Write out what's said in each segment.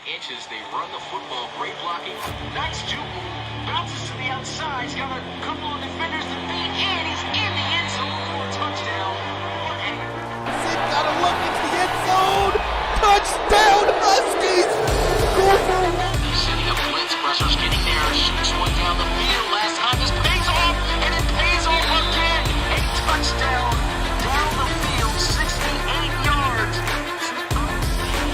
Inches, they run the football, great blocking. Nice juke, bounces to the outside. He's got a couple of defenders to beat, and he's in the end zone for a touchdown. Sid got a look into the end zone. Touchdown, Huskies! Go for a run. Setting up blitz, pressure's getting there. Shoots one down the field. Last time this pays off, and it pays off again. A touchdown down the field, 68 yards.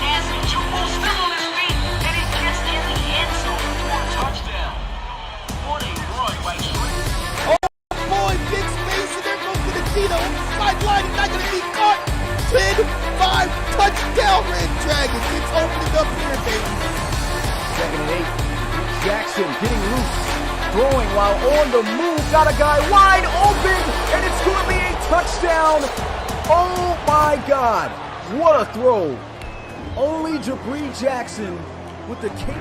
As Jubal still on his feet, and he gets in the end zone for a touchdown. What a run by Trey. Oh boy, big space, and there goes Benedito. Sideline, he's not going to be caught. 10-5, touchdown, Red Dragons. It's opening up here, baby. 2nd and 8. Jackson getting loose, throwing while on the move. Got a guy wide open, and it's going to be a touchdown. Oh my God, what a throw. Only Jabri Jackson with the kick.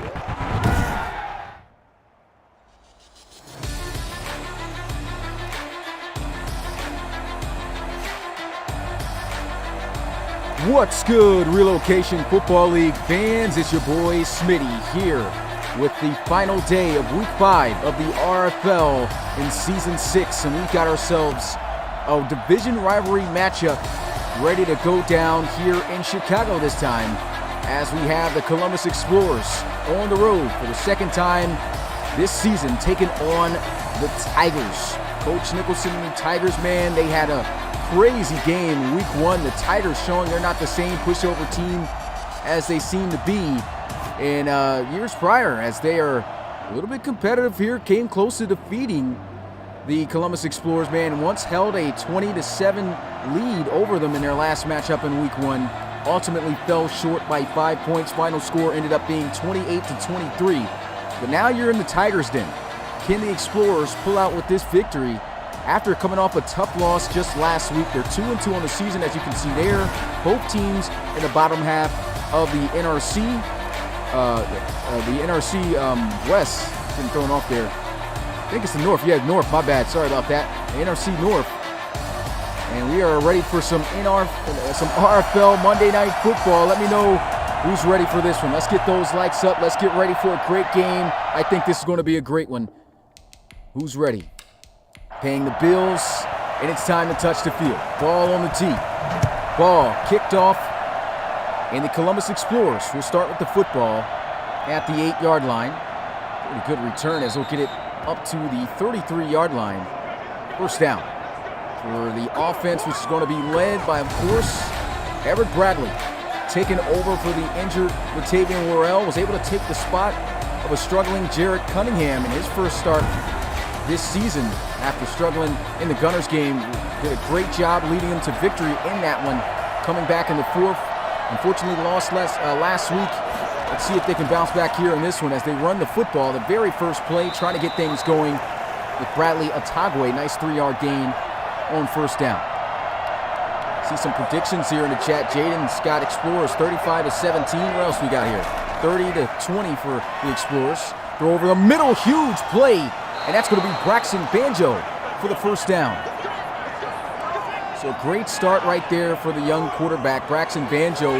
What's good, Relocation Football League fans? It's your boy Smitty here with the final day of Week 5 of the RFL in Season 6, and we've got ourselves a division rivalry matchup ready to go down here in Chicago this time, as we have the Columbus Explorers on the road for the second time this season, taking on the Tigers. Coach Nicholson and the Tigers, man, they had a crazy game Week 1. The Tigers showing they're not the same pushover team as they seem to be in years prior, as they are a little bit competitive here, came close to defeating the Columbus Explorers, man. Once held a 20-7 lead over them in their last matchup in Week 1. Ultimately fell short by 5 points. Final score ended up being 28-23. But now you're in the Tigers' den. Can the Explorers pull out with this victory after coming off a tough loss just last week? They're 2-2 on the season, as you can see there. Both teams in the bottom half of the NRC. West. Been thrown off there. I think it's the North. Yeah, North. My bad. Sorry about that. The NRC North. And we are ready for some RFL Monday Night Football. Let me know who's ready for this one. Let's get those likes up. Let's get ready for a great game. I think this is going to be a great one. Who's ready? Paying the bills, and it's time to touch the field. Ball on the tee. Ball kicked off, and the Columbus Explorers will start with the football at the 8-yard line. Pretty good return, as we'll get it up to the 33-yard line. First down for the offense, which is going to be led by, of course, Everett Bradley. Taking over for the injured Latavian Worrell, was able to take the spot of a struggling Jarrett Cunningham in his first start this season after struggling in the Gunners game. Did a great job leading them to victory in that one. coming back in the fourth. Unfortunately lost last week. Let's see if they can bounce back here in this one as they run the football. The very first play, trying to get things going with Bradley Atagwe. Nice 3-yard gain on first down. See some predictions here in the chat. Jaden Scott Explorers 35-17. What else we got here? 30-20 for the Explorers. Throw over the middle, huge play, and that's going to be Braxton Banjo for the first down. So great start right there for the young quarterback, Braxton Banjo,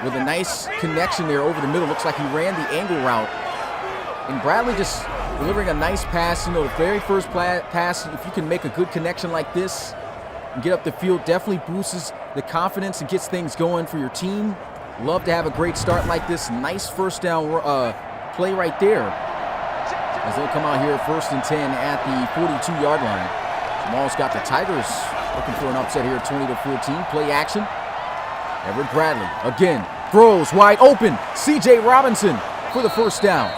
with a nice connection there over the middle. Looks like he ran the angle route. And Bradley just delivering a nice pass. You know, the very first pass, if you can make a good connection like this and get up the field, definitely boosts the confidence and gets things going for your team. Love to have a great start like this. Nice first down play right there. As they'll come out here 1st and 10 at the 42-yard line. Jamal's got the Tigers looking for an upset here, 20-14. Play action. Everett Bradley again throws wide open. C.J. Robinson for the first down.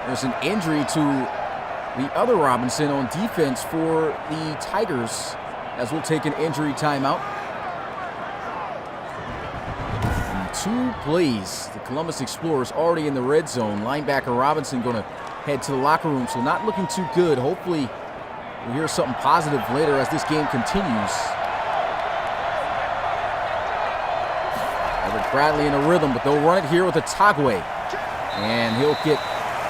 There's an injury to the other Robinson on defense for the Tigers, as we'll take an injury timeout. And 2 plays. The Columbus Explorers already in the red zone. Linebacker Robinson going to head to the locker room, so not looking too good. Hopefully we'll hear something positive later as this game continues. Everett Bradley in a rhythm, but they'll run it here with Atagwe. And he'll get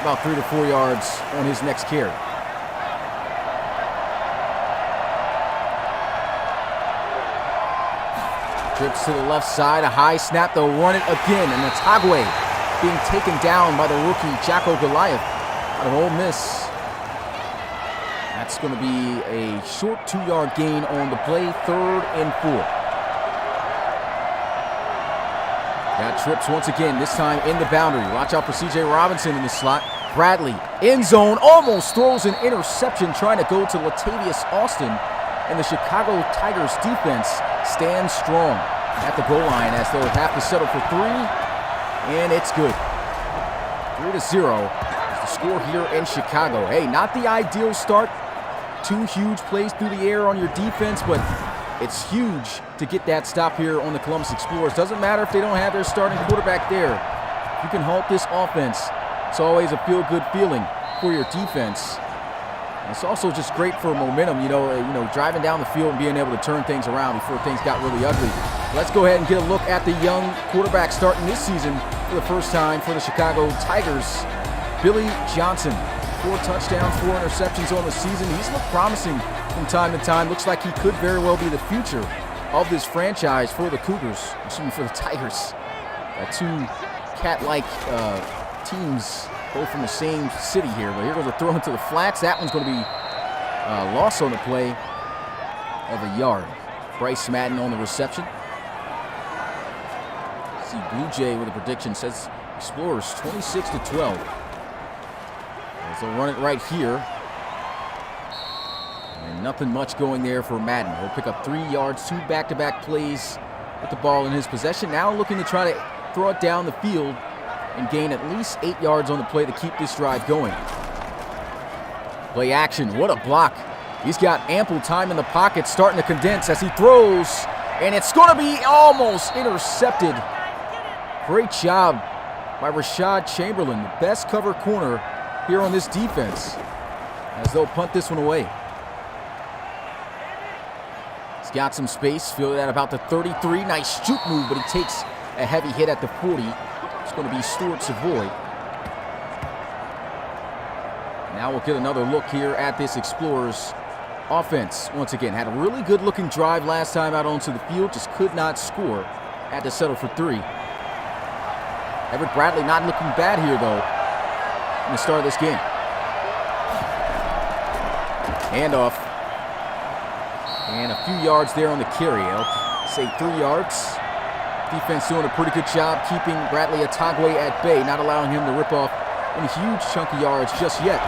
about 3 to 4 yards on his next carry. Trips to the left side, a high snap, they'll run it again, and Atagwe being taken down by the rookie Jacko Goliath out of Ole Miss. That's going to be a short 2-yard gain on the play, 3rd and 4. Got trips once again, this time in the boundary. Watch out for C.J. Robinson in the slot. Bradley, end zone, almost throws an interception, trying to go to Latavius Austin. And the Chicago Tigers defense stands strong at the goal line as they'll have to settle for 3. And it's good. 3-0 is the score here in Chicago. Hey, not the ideal start. 2 huge plays through the air on your defense, but it's huge to get that stop here on the Columbus Explorers. Doesn't matter if they don't have their starting quarterback there. If you can halt this offense, it's always a feel-good feeling for your defense. And it's also just great for momentum, you know, driving down the field and being able to turn things around before things got really ugly. Let's go ahead and get a look at the young quarterback starting this season for the first time for the Chicago Tigers. Billy Johnson, 4 touchdowns, 4 interceptions on the season. He's looked promising from time to time. Looks like he could very well be the future of this franchise for the Cougars, for the Tigers. 2 cat-like teams, both from the same city here. But here goes a throw into the flats. That one's going to be lost on the play of a yard. Bryce Madden on the reception. See Blue Jay with a prediction, says Explorers 26-12. As they'll run it right here. And nothing much going there for Madden. He'll pick up 3 yards, 2 back-to-back plays with the ball in his possession. Now looking to try to throw it down the field and gain at least 8 yards on the play to keep this drive going. Play action, what a block. He's got ample time in the pocket, starting to condense as he throws, and it's going to be almost intercepted. Great job by Rashad Chamberlain, the best cover corner here on this defense, as they'll punt this one away. He's got some space, fielded at about the 33. Nice shoot move, but he takes a heavy hit at the 40. It's going to be Stuart Savoy. Now we'll get another look here at this Explorers offense. Once again, had a really good-looking drive last time out onto the field, just could not score. Had to settle for 3. Everett Bradley not looking bad here, though, in the start of this game. Handoff. And a few yards there on the carry. I'll say 3 yards. Defense doing a pretty good job keeping Bradley Atagwe at bay, not allowing him to rip off any huge chunk of yards just yet.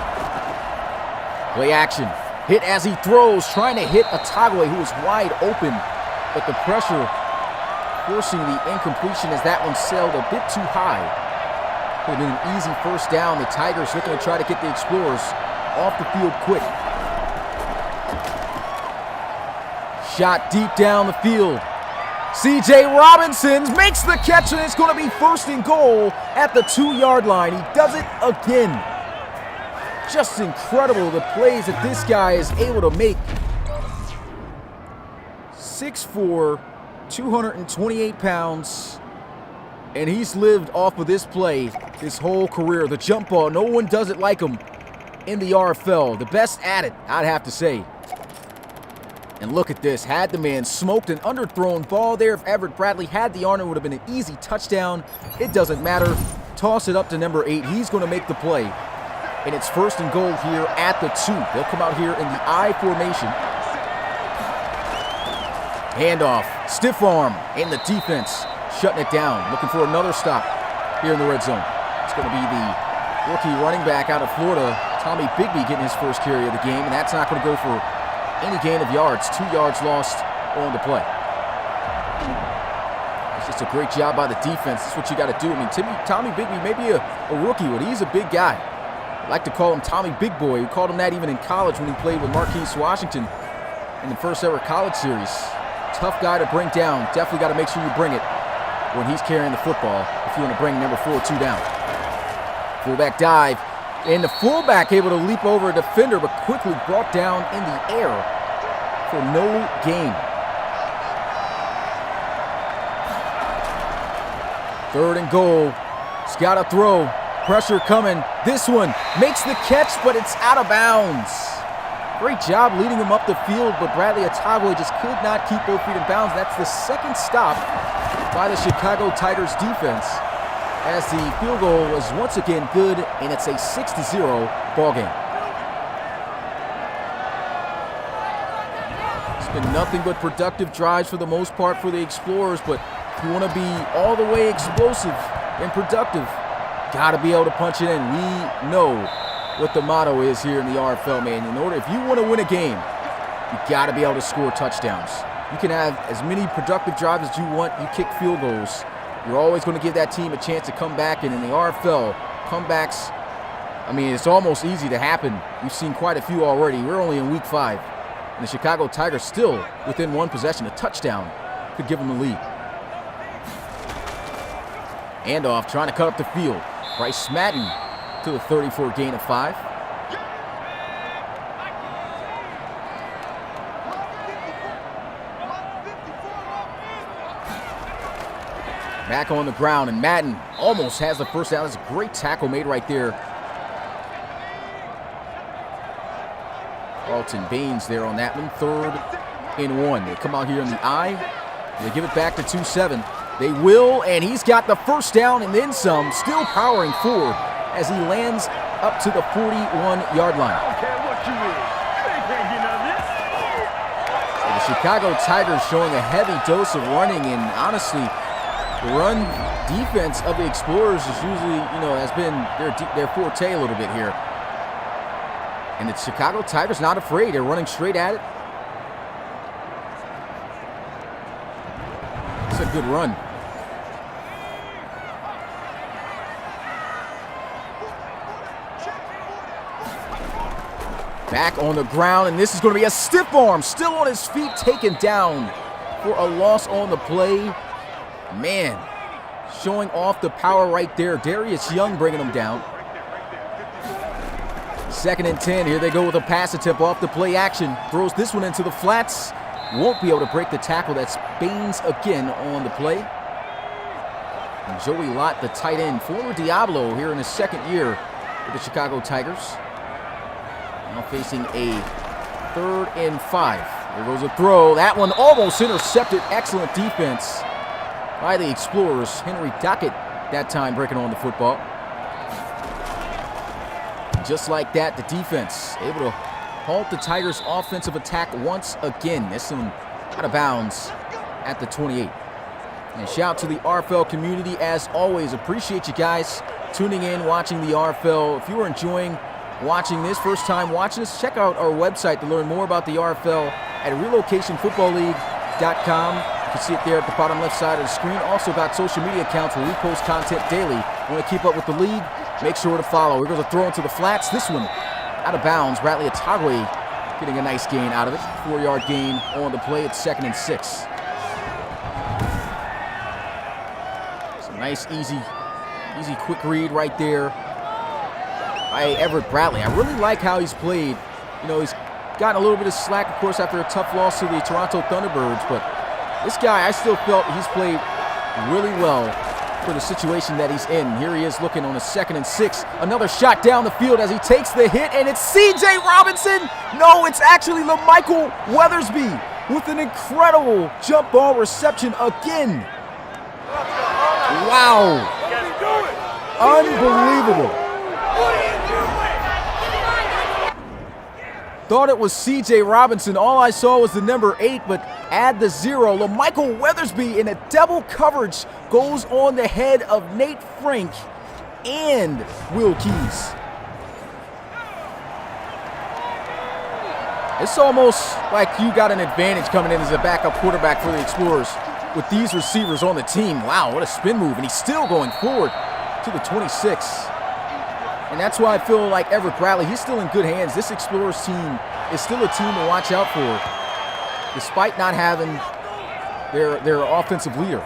Play action. Hit as he throws, trying to hit Atagwe, who is wide open, but the pressure forcing the incompletion as that one sailed a bit too high. Could have been an easy first down. The Tigers looking to try to get the Explorers off the field quick. Shot deep down the field. C.J. Robinson makes the catch, and it's going to be 1st and goal at the 2-yard line. He does it again. Just incredible the plays that this guy is able to make. 6'4", 228 pounds, and he's lived off of this play his whole career. The jump ball, no one does it like him in the RFL. The best at it, I'd have to say. And look at this. Had the man smoked an underthrown ball there. If Everett Bradley had the arm, it would have been an easy touchdown. It doesn't matter. Toss it up to number 8. He's going to make the play. And it's 1st and goal here at the 2. They'll come out here in the I formation. Handoff. Stiff arm in the defense. Shutting it down. Looking for another stop here in the red zone. It's going to be the rookie running back out of Florida, Tommy Bigbie, getting his first carry of the game. And that's not going to go for any gain of yards. 2 yards lost on the play. It's just a great job by the defense. That's what you got to do. I mean, Tommy Bigbie may be a rookie, but he's a big guy. I like to call him Tommy Big Boy. We called him that even in college when he played with Marquise Washington in the first ever college series. Tough guy to bring down. Definitely got to make sure you bring it when he's carrying the football if you want to bring number 4-2 down. Fullback dive. And the fullback able to leap over a defender, but quickly brought down in the air for no gain. 3rd and goal. He's got to throw. Pressure coming. This one makes the catch, but it's out of bounds. Great job leading him up the field, but Bradley Atagwe just could not keep both feet in bounds. That's the 2nd stop by the Chicago Tigers defense, as the field goal was once again good, and it's a 6-0 ball game. It's been nothing but productive drives for the most part for the Explorers, but if you want to be all the way explosive and productive, got to be able to punch it in. We know what the motto is here in the RFL, man. If you want to win a game, you got to be able to score touchdowns. You can have as many productive drives as you want. You kick field goals. You're always going to give that team a chance to come back. And in the RFL, comebacks, I mean, it's almost easy to happen. We've seen quite a few already. We're only in week 5. And the Chicago Tigers still within one possession. A touchdown could give them the lead. Handoff, trying to cut up the field. Bryce Madden to the 34, gain of 5. Back on the ground, and Madden almost has the first down. That's a great tackle made right there. Carlton Baines there on that one. 3rd and 1. They come out here in the I. They give it back to 2-7. They will, and he's got the first down and then some. Still powering forward as he lands up to the 41-yard line. So the Chicago Tigers showing a heavy dose of running, and honestly, the run defense of the Explorers is usually, has been their forte a little bit here. And the Chicago Tigers not afraid. They're running straight at it. It's a good run. Back on the ground, and this is going to be a stiff arm. Still on his feet, taken down for a loss on the play. Man, showing off the power right there. Darius Young bringing him down. 2nd and 10. Here they go with a pass attempt off the play action. Throws this one into the flats. Won't be able to break the tackle. That's Baines again on the play. And Joey Lott, the tight end, former Diablo here in his 2nd year with the Chicago Tigers. Now facing a 3rd and 5. There goes a throw. That one almost intercepted. Excellent defense by the Explorers. Henry Dockett that time breaking on the football. Just like that, the defense able to halt the Tigers' offensive attack once again. This one out of bounds at the 28. And shout out to the RFL community as always. Appreciate you guys tuning in, watching the RFL. If you are enjoying watching this, first time watching this, check out our website to learn more about the RFL at relocationfootballleague.com. You can see it there at the bottom left side of the screen. Also got social media accounts where we post content daily. Want to keep up with the league? Make sure to follow. Here goes a throw into the flats. This one out of bounds. Bradley Atagwe getting a nice gain out of it. 4-yard gain on the play. It's 2nd and 6. Nice, easy, quick read right there by Everett Bradley. I really like how he's played. You know, he's gotten a little bit of slack, of course, after a tough loss to the Toronto Thunderbirds, but this guy, I still felt he's played really well for the situation that he's in. Here he is looking on a 2nd and 6. Another shot down the field as he takes the hit, and it's C.J. Robinson. No, it's actually LaMichael Weathersby with an incredible jump ball reception again. Wow. Unbelievable. Thought it was C.J. Robinson. All I saw was the number 8, but add the 0. LaMichael Weathersby in a double coverage goes on the head of Nate Frank and Will Keys. It's almost like you got an advantage coming in as a backup quarterback for the Explorers with these receivers on the team. Wow, what a spin move, and he's still going forward to the 26. And that's why I feel like Everett Bradley, he's still in good hands. This Explorers team is still a team to watch out for, despite not having their offensive leader.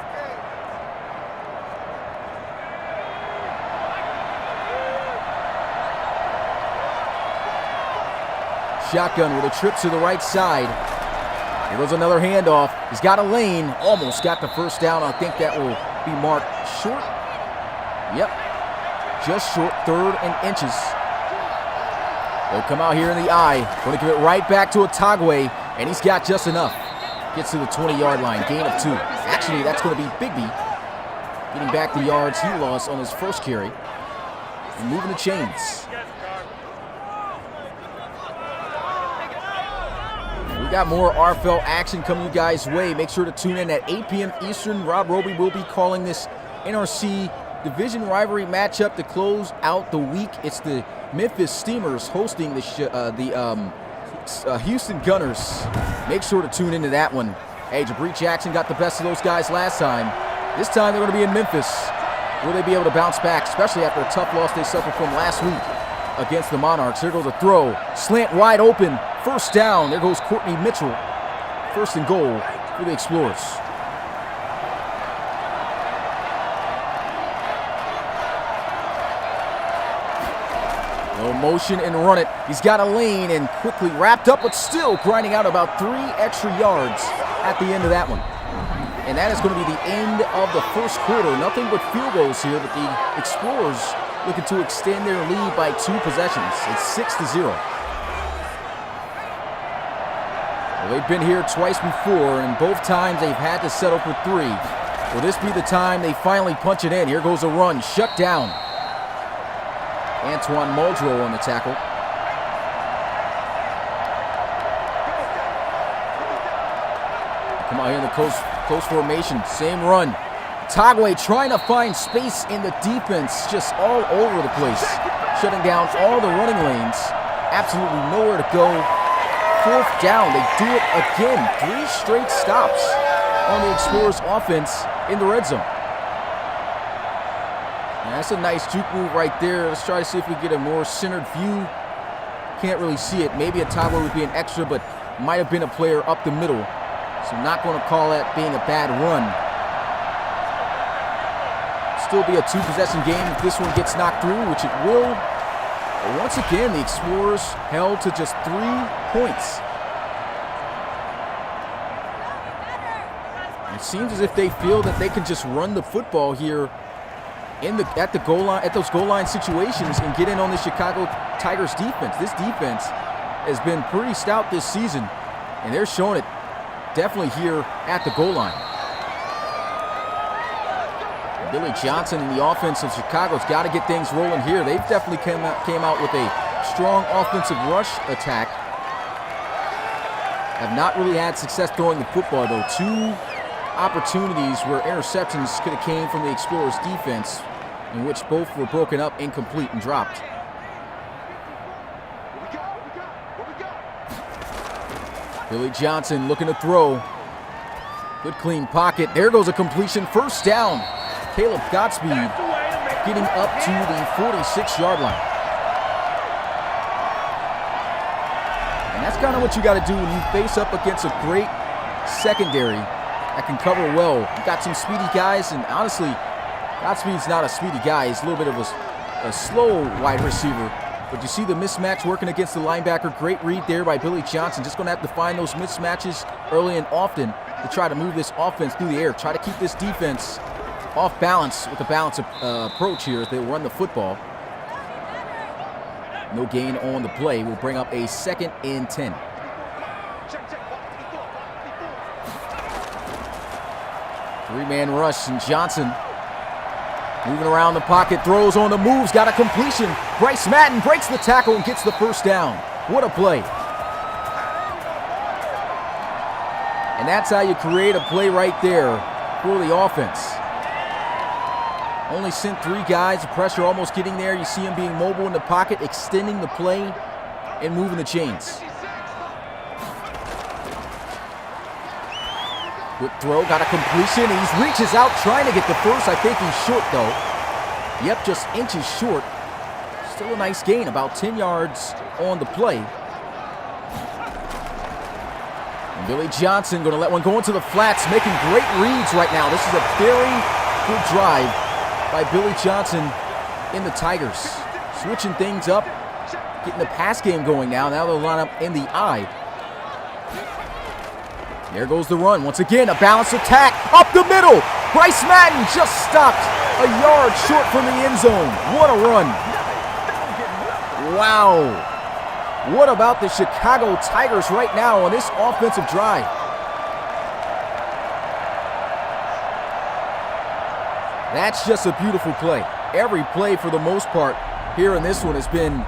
Shotgun with a trip to the right side. Here goes another handoff. He's got a lane. Almost got the first down. I think that will be marked short. Yep. Just short, 3rd and inches. They'll come out here in the I. Going to give it right back to Otagwe, and he's got just enough. Gets to the 20-yard line, gain of 2. Actually, that's going to be Bigby getting back the yards he lost on his first carry and moving the chains. We got more RFL action coming you guys' way. Make sure to tune in at 8 p.m. Eastern. Rob Roby will be calling this NRC division rivalry matchup to close out the week. It's the Memphis Steamers hosting the Houston Gunners. Make sure to tune into that one. Hey, Jabri Jackson got the best of those guys last time. This time they're going to be in Memphis. Will they be able to bounce back, especially after a tough loss they suffered from last week against the Monarchs? Here goes a throw. Slant wide open. First down. There goes Courtney Mitchell. 1st and goal for the Explorers. No motion and run it. He's got a lane and quickly wrapped up, but still grinding out about 3 extra yards at the end of that one. And that is going to be the end of the first quarter. Nothing but field goals here, but the Explorers looking to extend their lead by 2 possessions. It's 6-0. Well, they've been here twice before, and both times they've had to settle for 3. Will this be the time they finally punch it in? Here goes a run, shut down. Antoine Muldrow on the tackle. Come out here in the close formation. Same run. Tagway trying to find space in the defense, just all over the place. Shutting down all the running lanes. Absolutely nowhere to go. 4th down. They do it again. 3 straight stops on the Explorers offense in the red zone. And that's a nice juke move right there. Let's try to see if we get a more centered view. Can't really see it. Maybe a Tagway would be an extra, but might have been a player up the middle. So I'm not going to call that being a bad run. Still be a 2-possession game if this one gets knocked through, which it will. But once again, the Explorers held to just 3 points. It seems as if they feel that they can just run the football here at the goal line, at those goal line situations, and get in on the Chicago Tigers defense. This defense has been pretty stout this season, and they're showing it definitely here at the goal line. Billy Johnson and the offense of Chicago's got to get things rolling here. They've definitely came out with a strong offensive rush attack. Have not really had success throwing the football, though. 2 opportunities where interceptions could have came from the Explorers defense, in which both were broken up, incomplete, and dropped. Billy Johnson looking to throw. Good clean pocket. There goes a completion. 1st down. Caleb Godspeed getting up to the 46-yard line. And that's kind of what you got to do when you face up against a great secondary that can cover well. You got some speedy guys, and honestly, Godspeed's not a speedy guy. He's a little bit of a slow wide receiver. But you see the mismatch working against the linebacker. Great read there by Billy Johnson. Just going to have to find those mismatches early and often to try to move this offense through the air. Try to keep this defense off balance with a balanced approach here as they run the football. No gain on the play. Will bring up a 2nd and 10. Three-man rush, and Johnson moving around the pocket, throws on the moves, got a completion. Bryce Madden breaks the tackle and gets the first down. What a play. And that's how you create a play right there for the offense. Only sent 3 guys, the pressure almost getting there. You see him being mobile in the pocket, extending the play and moving the chains. Quick throw, got a completion. He reaches out trying to get the first. I think he's short though. Yep, just inches short. Still a nice gain, about 10 yards on the play. And Billy Johnson going to let one go into the flats, making great reads right now. This is a very good drive by Billy Johnson in the Tigers. Switching things up, getting the pass game going now. Now they'll line up in the I. There goes the run. Once again, a balanced attack up the middle. Bryce Madden just stopped a yard short from the end zone. What a run. Wow. What about the Chicago Tigers right now on this offensive drive? That's just a beautiful play. Every play for the most part here in this one has been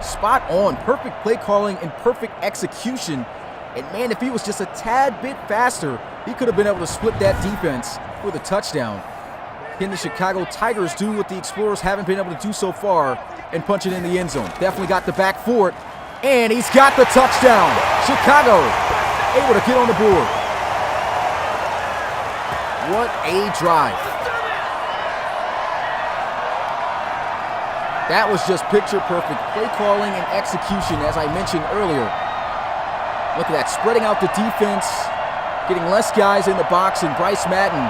spot on. Perfect play calling and perfect execution. And man, if he was just a tad bit faster, he could have been able to split that defense with a touchdown. Can the Chicago Tigers do what the Explorers haven't been able to do so far and punch it in the end zone? Definitely got the back for it. And he's got the touchdown. Chicago able to get on the board. What a drive. That was just picture perfect play calling and execution, as I mentioned earlier. Look at that, spreading out the defense, getting less guys in the box, and Bryce Madden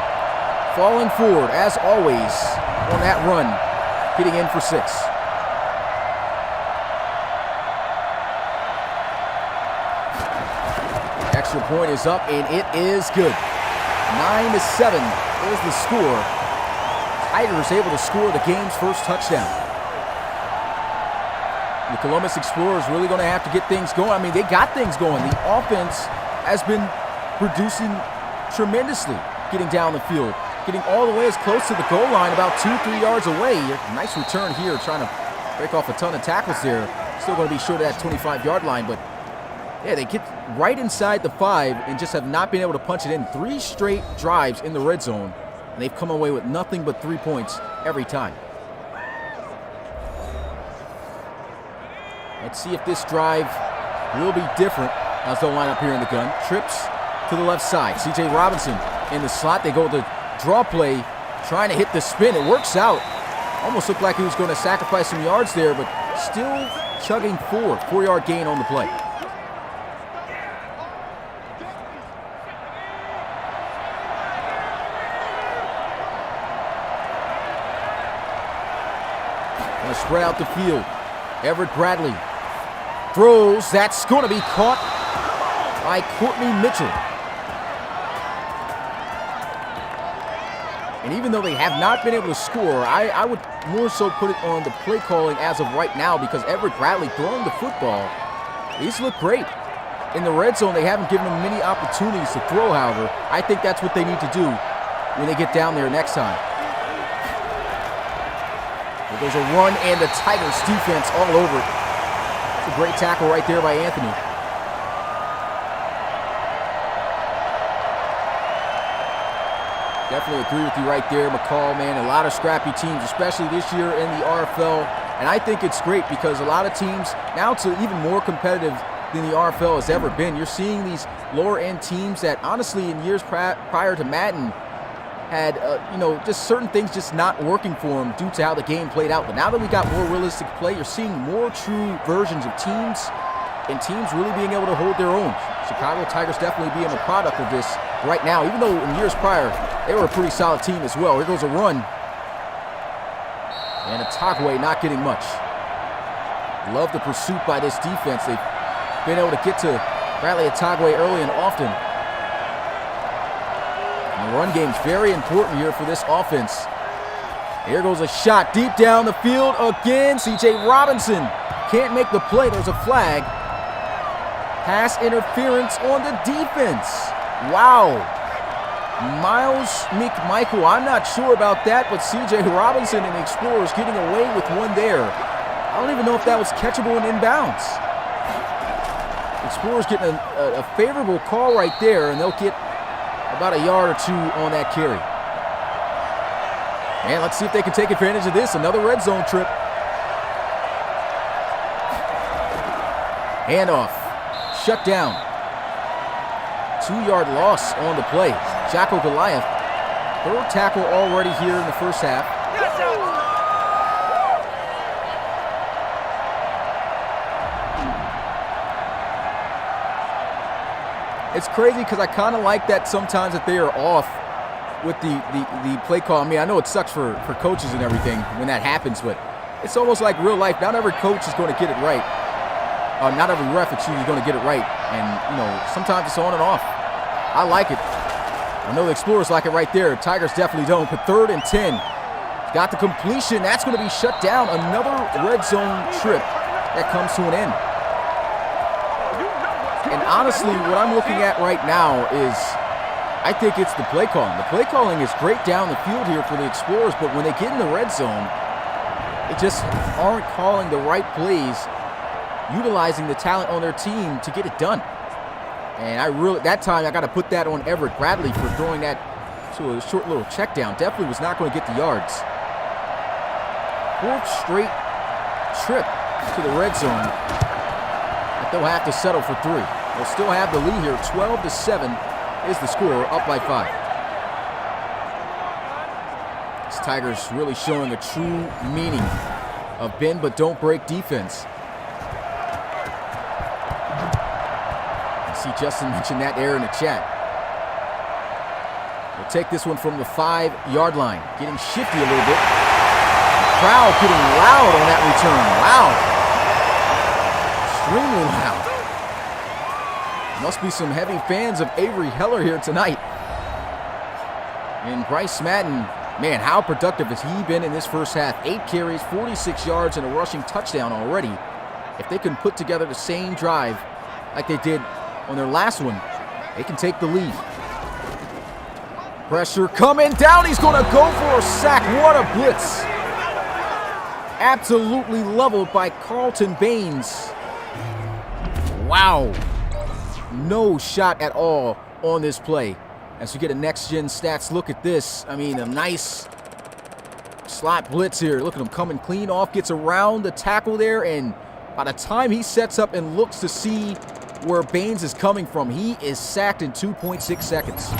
falling forward, as always, on that run, getting in for 6. Extra point is up, and it is good. 9-7 is the score. Tigers able to score the game's first touchdown. The Columbus Explorers really going to have to get things going. I mean, they got things going. The offense has been producing tremendously, getting down the field, getting all the way as close to the goal line, about 2-3 yards away. Nice return here, trying to break off a ton of tackles there. Still going to be short of that 25-yard line, but yeah, they get right inside the 5 and just have not been able to punch it in. 3 straight drives in the red zone, and they've come away with nothing but 3 points every time. Let's see if this drive will be different as they'll line up here in the gun. Trips to the left side. C.J. Robinson in the slot. They go with the draw play, trying to hit the spin. It works out. Almost looked like he was going to sacrifice some yards there, but still chugging forward. 4-yard gain on the play. Going to spread out the field. Everett Bradley throws. That's going to be caught by Courtney Mitchell. And even though they have not been able to score, I would more so put it on the play calling as of right now, because Everett Bradley throwing the football, he's looked great. In the red zone, they haven't given him many opportunities to throw, however. I think that's what they need to do when they get down there next time. There goes a run, and the Tigers defense all over it. It's a great tackle right there by Anthony. Definitely agree with you right there, McCall, man. A lot of scrappy teams, especially this year in the RFL. And I think it's great because a lot of teams, now it's even more competitive than the RFL has ever been. You're seeing these lower-end teams that, honestly, in years prior to Madden, had, just certain things just not working for them due to how the game played out. But now that we got more realistic play, you're seeing more true versions of teams and teams really being able to hold their own. Chicago Tigers definitely being a product of this right now, even though in years prior, they were a pretty solid team as well. Here goes a run, And Atagwe not getting much. Love the pursuit by this defense. They've been able to get to Bradley Atagwe early and often. And the run game's very important here for this offense. Here goes a shot deep down the field again. C.J. Robinson can't make the play. There's a flag. Pass interference on the defense. Wow. Miles McMichael, I'm not sure about that, but C.J. Robinson and the Explorers getting away with one there. I don't even know if that was catchable and inbounds. Explorers getting a favorable call right there, and they'll get about a yard or two on that carry. And let's see if they can take advantage of this. Another red zone trip. Handoff. Shut down. 2-yard loss on the play. Jacko Goliath. 3rd tackle already here in the first half. It's crazy because I kind of like that sometimes that they are off with the play call. I mean, I know it sucks for coaches and everything when that happens, but it's almost like real life. Not every coach is going to get it right. Not every ref, is going to get it right. And, you know, sometimes it's on and off. I like it. I know the Explorers like it right there. Tigers definitely don't. But 3rd and 10. Got the completion. That's going to be shut down. Another red zone trip that comes to an end. And honestly, what I'm looking at right now is I think it's the play calling. The play calling is great down the field here for the Explorers, but when they get in the red zone, they just aren't calling the right plays, utilizing the talent on their team to get it done. And that time I got to put that on Everett Bradley for throwing that to a short little check down. Definitely was not going to get the yards. 4th straight trip to the red zone. But they'll have to settle for 3. They'll still have the lead here. 12-7 is the score, up by 5. This Tigers really showing a true meaning of bend but don't break defense. See, Justin mentioned that there in the chat. We'll take this one from the 5-yard line. Getting shifty a little bit. The crowd getting loud on that return. Wow. Extremely loud. Must be some heavy fans of Avery Heller here tonight. And Bryce Madden, man, how productive has he been in this first half? 8 carries, 46 yards, and a rushing touchdown already. If they can put together the same drive like they did on their last one, they can take the lead. Pressure coming down. He's going to go for a sack. What a blitz. Absolutely leveled by Carlton Baines. Wow. No shot at all on this play. As we get a next-gen stats look at this, I mean, a nice slot blitz here. Look at him coming clean off, gets around the tackle there, and by the time he sets up and looks to see where Baines is coming from, he is sacked in 2.6 seconds.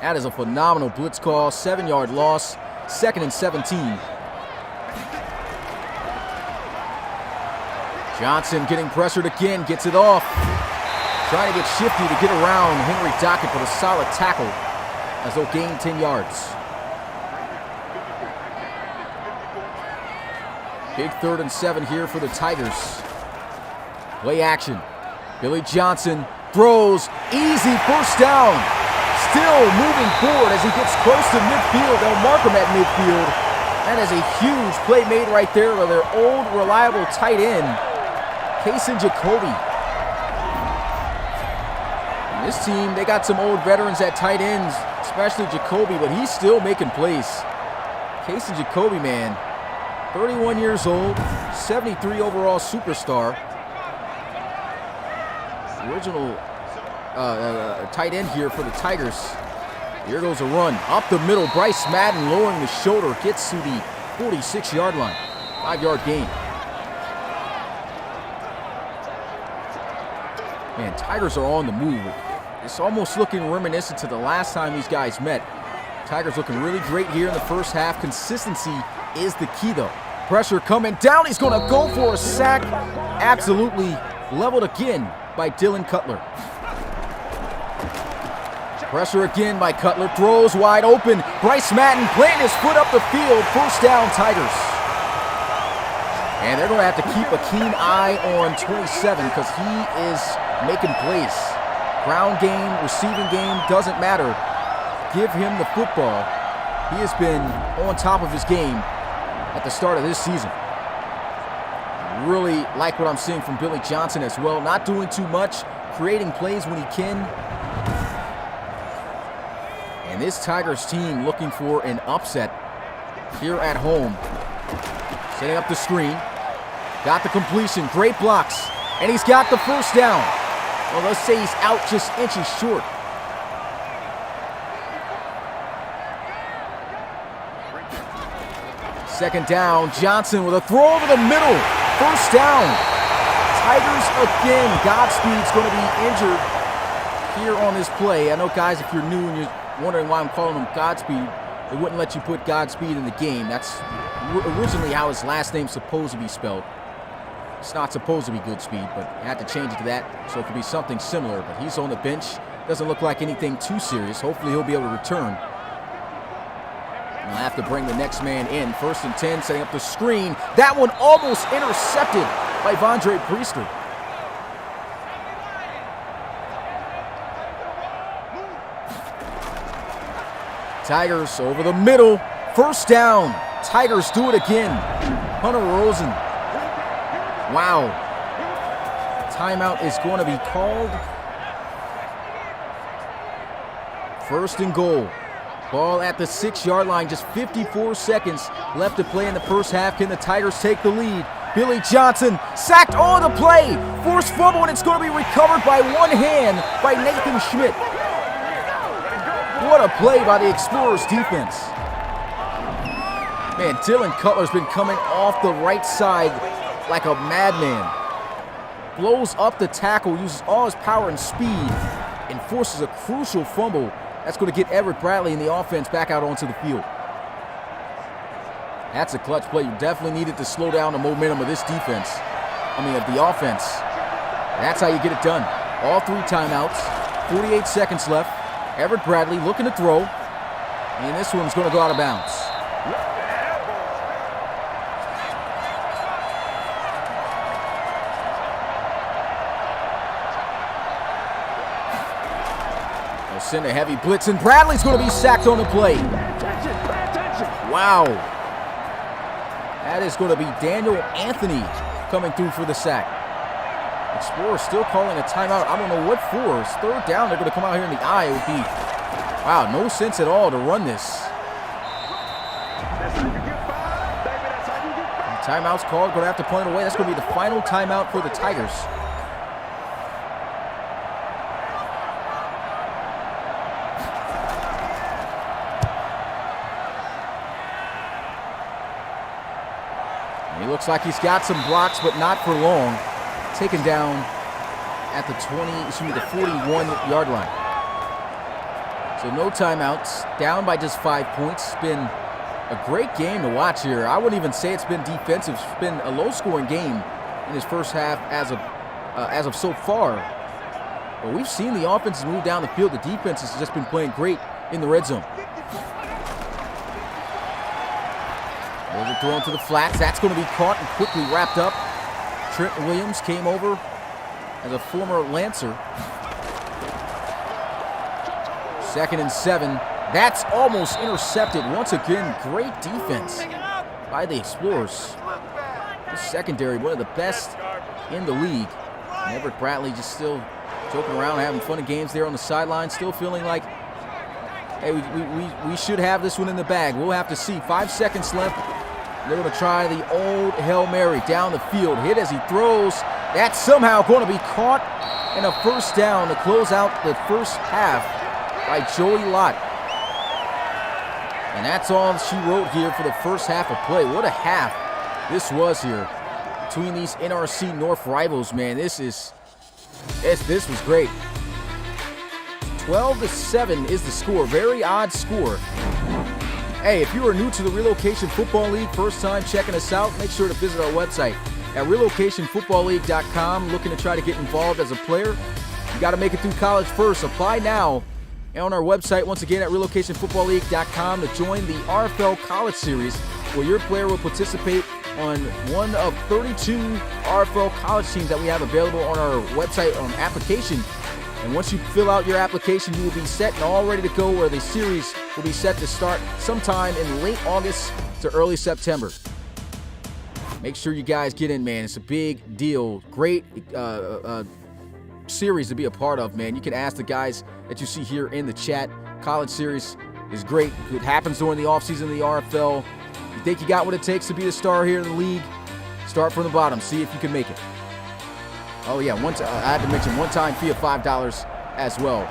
That is a phenomenal blitz call. 7-yard loss. 2nd and 17. Johnson getting pressured again. Gets it off. Trying to get shifty to get around Henry Dockett for a solid tackle as they'll gain 10 yards. Big 3rd and 7 here for the Tigers. Play action. Billy Johnson throws. Easy first down. Still moving forward as he gets close to midfield. They'll mark him at midfield. That is a huge play made right there by their old, reliable tight end, Kaysen Jacoby. And this team, they got some old veterans at tight ends, especially Jacoby, but he's still making plays. Kaysen Jacoby, man, 31 years old, 73 overall superstar. Original tight end here for the Tigers. Here goes a run up the middle. Bryce Madden lowering the shoulder, gets to the 46-yard line. 5-yard gain. Man, Tigers are on the move. It's almost looking reminiscent to the last time these guys met. Tigers looking really great here in the first half. Consistency is the key, though. Pressure coming down. He's going to go for a sack. Absolutely leveled again by Dylan Cutler. Pressure again by Cutler. Throws wide open. Bryce Madden planting his foot up the field. First down, Tigers. And they're going to have to keep a keen eye on 27 because he is making plays. Ground game, receiving game, doesn't matter. Give him the football. He has been on top of his game at the start of this season. Really like what I'm seeing from Billy Johnson as well. Not doing too much, creating plays when he can. And this Tigers team looking for an upset here at home. Setting up the screen. Got the completion. Great blocks. And he's got the first down. Well, let's say he's out just inches short. Second down. Johnson with a throw over the middle. First down. Tigers again. Godspeed's going to be injured here on this play. I know, guys, if you're new and you're wondering why I'm calling him Godspeed, they wouldn't let you put Godspeed in the game. That's originally how his last name's supposed to be spelled. It's not supposed to be Goodspeed, but I had to change it to that so it could be something similar. But he's on the bench. Doesn't look like anything too serious. Hopefully he'll be able to return. They'll have to bring the next man in. 1st and 10, setting up the screen. That one almost intercepted by Vondre Priester. Tigers over the middle. First down. Tigers do it again. Hunter Rosen. Wow. Timeout is going to be called. 1st and goal. Ball at the 6-yard line. Just 54 seconds left to play in the first half. Can the Tigers take the lead? Billy Johnson sacked on the play. Forced fumble, and it's going to be recovered by one hand by Nathan Schmidt. What a play by the Explorers defense. Man, Dylan Cutler's been coming off the right side like a madman. Blows up the tackle, uses all his power and speed, and forces a crucial fumble. That's going to get Everett Bradley and the offense back out onto the field. That's a clutch play. You definitely needed to slow down the momentum of this defense. Of the offense. That's how you get it done. All 3 timeouts. 48 seconds left. Everett Bradley looking to throw. And this one's going to go out of bounds. They'll send a heavy blitz, and Bradley's going to be sacked on the play. Wow. That is going to be Daniel Anthony coming through for the sack. Explorers still calling a timeout. I don't know what for. It's 3rd down. They're going to come out here in the eye. It would be, wow, no sense at all to run this. Timeout's called. Going to have to punt it away. That's going to be the final timeout for the Tigers. He looks like he's got some blocks, but not for long. Taken down at the 41-yard line. So no timeouts. Down by just 5 points. It's been a great game to watch here. I wouldn't even say it's been defensive. It's been a low-scoring game in this first half as of so far. But we've seen the offenses move down the field. The defense has just been playing great in the red zone. Overthrown to the flats. That's going to be caught and quickly wrapped up. Trent Williams came over as a former Lancer. 2nd and 7. That's almost intercepted. Once again, great defense by the Explorers. The secondary, one of the best in the league. And Everett Bradley just still joking around, having fun and games there on the sideline. Still feeling like, hey, we should have this one in the bag. We'll have to see. 5 seconds left. They're going to try the old Hail Mary down the field. Hit as he throws. That's somehow going to be caught. And a first down to close out the first half by Joey Lott. And that's all she wrote here for the first half of play. What a half this was here between these NRC North rivals, man. This was great. 12-7 is the score. Very odd score. Hey, if you are new to the Relocation Football League, first time checking us out, make sure to visit our website at relocationfootballleague.com. Looking to try to get involved as a player? You got to make it through college first. Apply now and on our website, once again, at relocationfootballleague.com, to join the RFL College Series, where your player will participate on one of 32 RFL college teams that we have available on our website on application. And once you fill out your application, you will be set and all ready to go, where the series will be set to start sometime in late August to early September. Make sure you guys get in, man. It's a big deal. Great series to be a part of, man. You can ask the guys that you see here in the chat. College series is great. It happens during the offseason of the RFL. You think you got what it takes to be a star here in the league? Start from the bottom. See if you can make it. Oh, yeah. I had to mention one-time fee of $5 as well.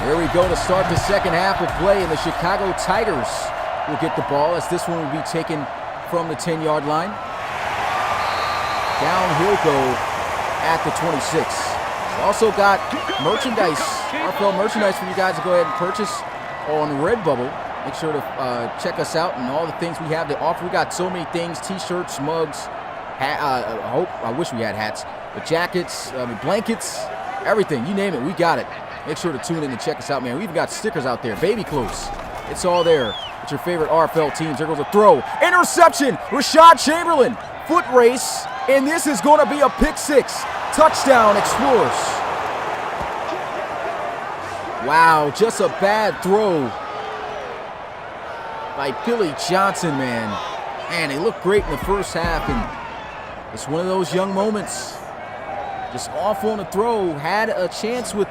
Here we go to start the second half of play, and the Chicago Tigers will get the ball, as this one will be taken from the 10-yard line. Down he'll go at the 26. We also got merchandise, RFL merchandise for you guys to go ahead and purchase on Redbubble. Make sure to check us out and all the things we have to offer. We got so many things: t-shirts, mugs, I wish we had hats, but jackets, blankets, everything. You name it, we got it. Make sure to tune in and check us out, man. We even got stickers out there, baby clothes. It's all there. It's your favorite RFL teams. There goes a throw. Interception. Rashad Chamberlain. Foot race. And this is going to be a pick six. Touchdown, Explorers. Wow, just a bad throw by Billy Johnson, man. Man, they looked great in the first half, and it's one of those young moments. Just off on the throw. Had a chance with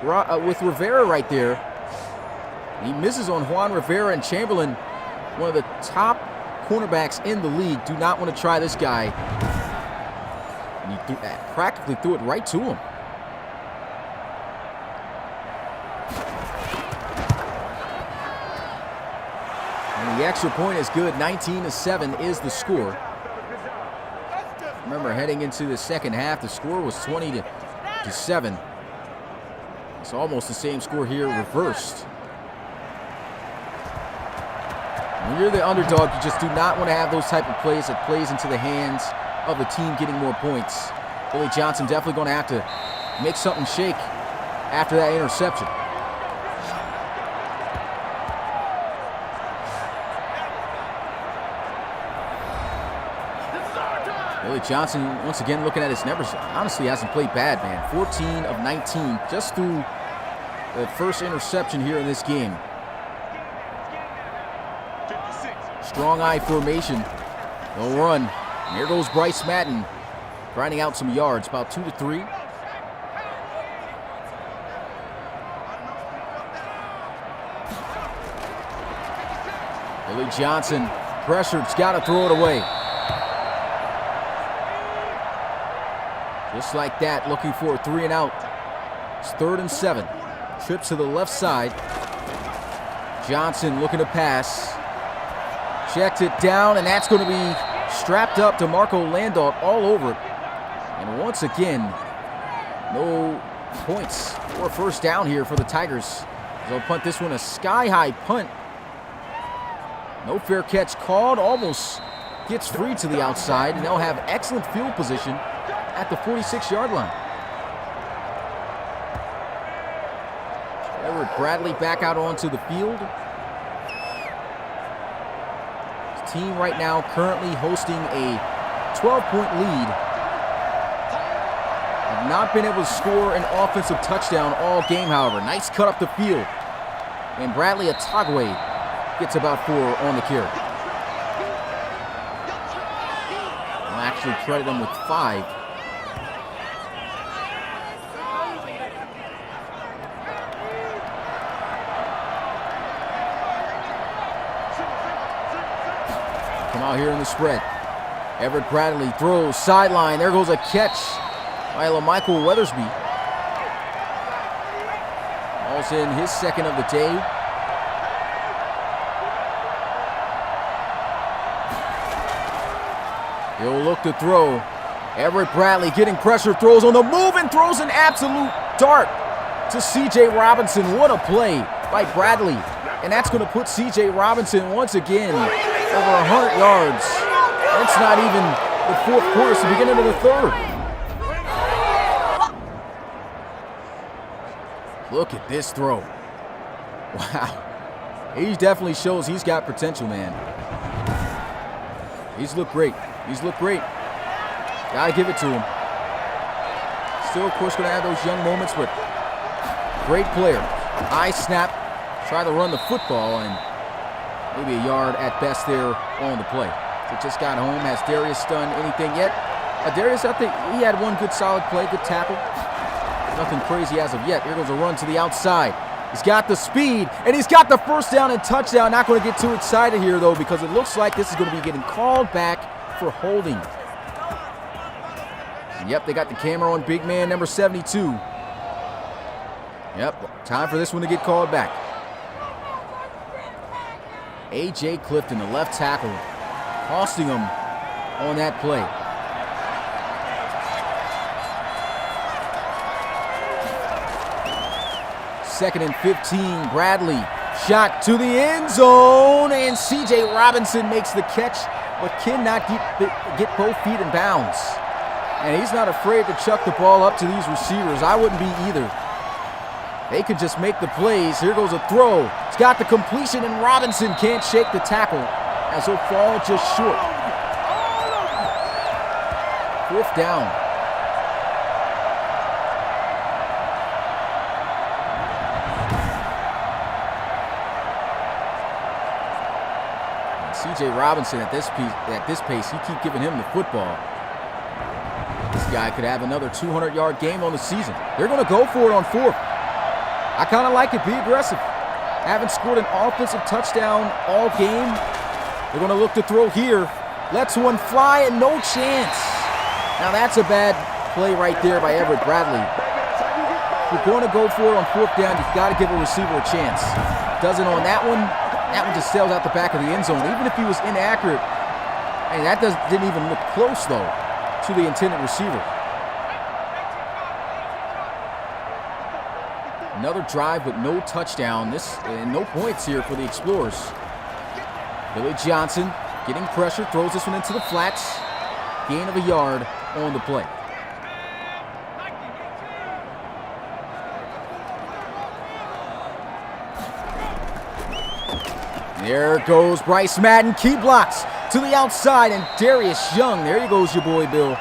Rivera right there. He misses on Juan Rivera, and Chamberlain, one of the top cornerbacks in the league. Do not want to try this guy. And he practically threw it right to him. And the extra point is good. 19-7 is the score. Remember, heading into the second half, the score was 20-7. It's almost the same score here, reversed. When you're the underdog, you just do not want to have those type of plays that plays into the hands of the team getting more points. Billy Johnson definitely going to have to make something shake after that interception. Billy Johnson, once again, looking at his numbers, honestly hasn't played bad, man. 14 of 19 just through the first interception here in this game. Strong eye formation. They'll run. And here goes Bryce Madden, grinding out some yards, about 2 to 3. Billy Johnson, pressured's got to throw it away. Just like that, looking for a 3 and out. It's 3rd and 7. Trip to the left side. Johnson looking to pass. Checked it down, and that's going to be strapped up to Marco Landaut all over it. And once again, no points or first down here for the Tigers. They'll punt this one, a sky-high punt. No fair catch called, almost gets free to the outside, and they'll have excellent field position at the 46-yard line. Everett Bradley back out onto the field. His team right now currently hosting a 12-point lead. Have not been able to score an offensive touchdown all game, however. Nice cut up the field. And Bradley Atagwe gets about 4 on the carry. I'll actually credit him with 5. Come out here in the spread. Everett Bradley throws sideline. There goes a catch by LaMichael Weathersby. Ball's in his second of the day. He'll look to throw. Everett Bradley getting pressure, throws on the move and throws an absolute dart to C.J. Robinson. What a play by Bradley. And that's going to put C.J. Robinson once again over 100 yards. It's not even the fourth quarter, it's the beginning of the third. Look at this throw. Wow. He definitely shows he's got potential, man. He's looked great. He's looked great. Gotta give it to him. Still, of course, going to have those young moments, but great player. High snap. Try to run the football, and maybe a yard at best there on the play. So just got home. Has Darius done anything yet? Darius, I think he had one good solid play, good tackle. Nothing crazy as of yet. Here goes a run to the outside. He's got the speed, and he's got the first down and touchdown. Not going to get too excited here, though, because it looks like this is going to be getting called back for holding. And yep, they got the camera on big man number 72. Yep, time for this one to get called back. A.J. Clifton, the left tackle, costing him on that play. Second and 15, Bradley, shot to the end zone, and C.J. Robinson makes the catch, but cannot get both feet in bounds. And he's not afraid to chuck the ball up to these receivers. I wouldn't be either. They could just make the plays. Here goes a throw. He's got the completion, and Robinson can't shake the tackle as he'll fall just short. 4th down. C.J. Robinson at this pace, you keep giving him the football. This guy could have another 200-yard game on the season. They're going to go for it on 4th. I kind of like it. Be aggressive. Haven't scored an offensive touchdown all game. They're going to look to throw here. Lets one fly, and no chance. Now that's a bad play right there by Everett Bradley. If you're going to go for it on 4th down, you've got to give a receiver a chance. Doesn't on that one. That one just sails out the back of the end zone. Even if he was inaccurate, and that didn't even look close, though, to the intended receiver. Another drive with no touchdown. And no points here for the Explorers. Billy Johnson getting pressure, throws this one into the flats. Gain of a yard on the play. There goes Bryce Madden. Key blocks to the outside, and Darius Young. There goes your boy, Bill.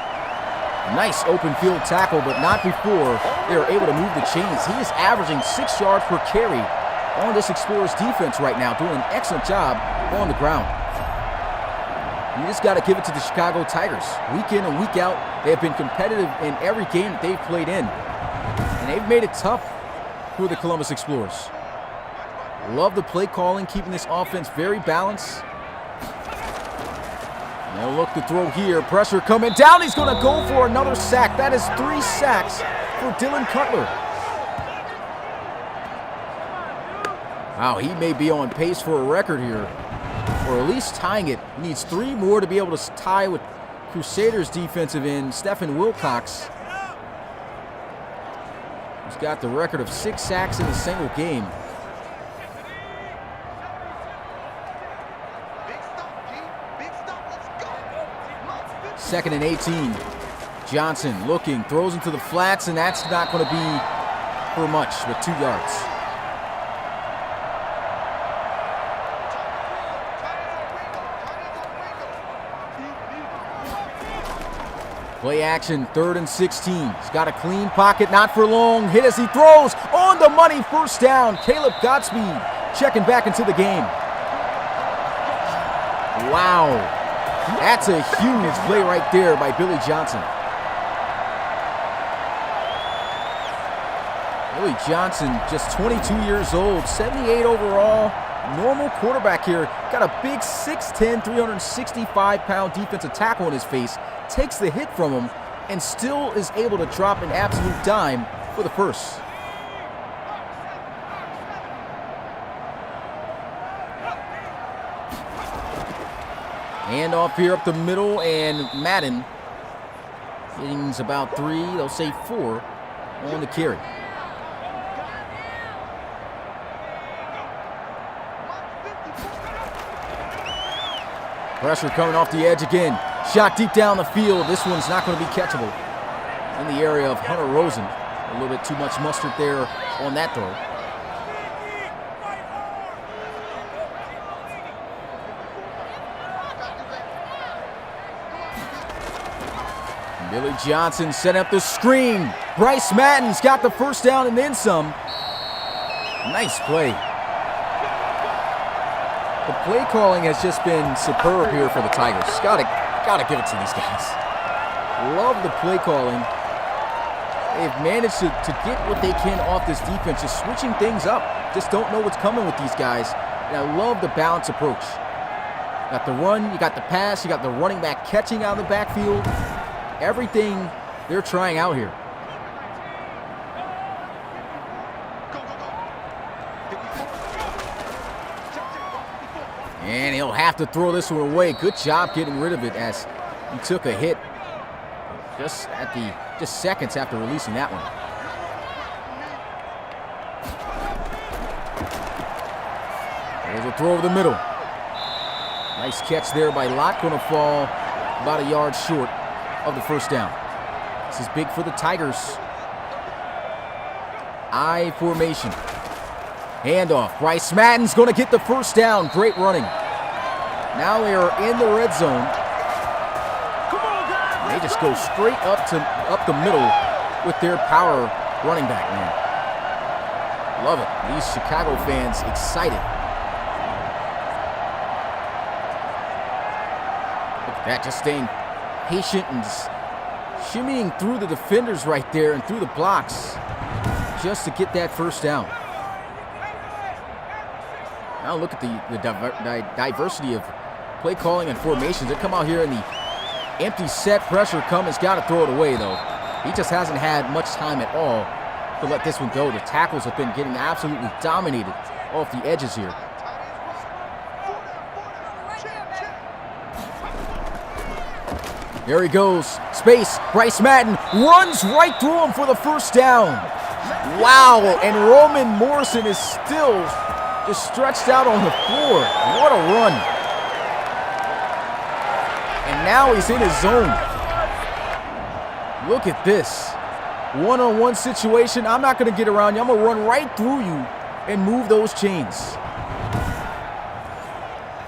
Nice open field tackle, but not before they were able to move the chains. He is averaging 6 yards per carry on this Explorers defense right now, doing an excellent job on the ground. You just got to give it to the Chicago Tigers. Week in and week out, they have been competitive in every game that they've played in, and they've made it tough for the Columbus Explorers. Love the play calling, keeping this offense very balanced. They'll look to throw here. Pressure coming down. He's going to go for another sack. That is 3 sacks for Dylan Cutler. Wow, he may be on pace for a record here, or at least tying it. He needs 3 more to be able to tie with Crusaders defensive end Stephen Wilcox. He's got the record of 6 sacks in a single game. Second and 18. Johnson looking, throws into the flats, and that's not going to be for much with 2 yards. Play action, 3rd and 16. He's got a clean pocket, not for long. Hit as he throws, on the money, 1st down. Caleb Godspeed checking back into the game. Wow. That's a huge play right there by Billy Johnson. Billy Johnson, just 22 years old, 78 overall, normal quarterback here. Got a big 6'10", 365-pound defensive tackle in his face. Takes the hit from him and still is able to drop an absolute dime for the first. Hand off here up the middle, and Madden getting about 3, they'll say 4 on the carry. Pressure coming off the edge again. Shot deep down the field. This one's not going to be catchable in the area of Hunter Rosen. A little bit too much mustard there on that throw. Billy Johnson set up the screen. Bryce Madden's got the first down and then some. Nice play. The play calling has just been superb here for the Tigers. Gotta give it to these guys. Love the play calling. They've managed to get what they can off this defense, just switching things up. Just don't know what's coming with these guys. And I love the balanced approach. You got the run, you got the pass, you got the running back catching out of the backfield. Everything they're trying out here. And he'll have to throw this one away. Good job getting rid of it as he took a hit just seconds after releasing that one. There's a throw over the middle. Nice catch there by Lott. Going to fall about a yard short of the first down. This is big for the Tigers. I formation. Handoff. Bryce Madden's going to get the first down. Great running. Now they are in the red zone. They just go straight up the middle with their power running back, man. Love it. These Chicago fans excited. Look at that, just staying patient and just shimmying through the defenders right there and through the blocks just to get that first down. Now look at the diversity of play calling and formations. They come out here in the empty set, pressure come, has got to throw it away though. He just hasn't had much time at all to let this one go. The tackles have been getting absolutely dominated off the edges here. There he goes. Space. Bryce Madden runs right through him for the first down. Wow. And Roman Morrison is still just stretched out on the floor. What a run. And now he's in his zone. Look at this. One-on-one situation. I'm not going to get around you. I'm going to run right through you and move those chains.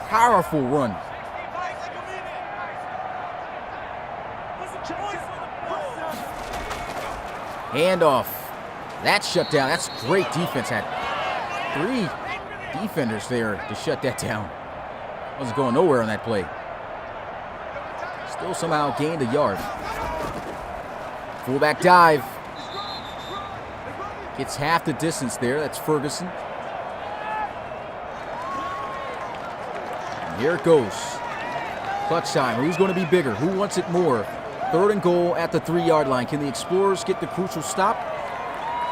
Powerful run. Handoff. That's shut down. That's great defense. Had 3 defenders there to shut that down. Wasn't going nowhere on that play. Still somehow gained a yard. Fullback dive. Gets half the distance there. That's Ferguson. And here it goes. Clutch time. Who's going to be bigger? Who wants it more? 3rd and goal at the 3-yard line. Can the Explorers get the crucial stop?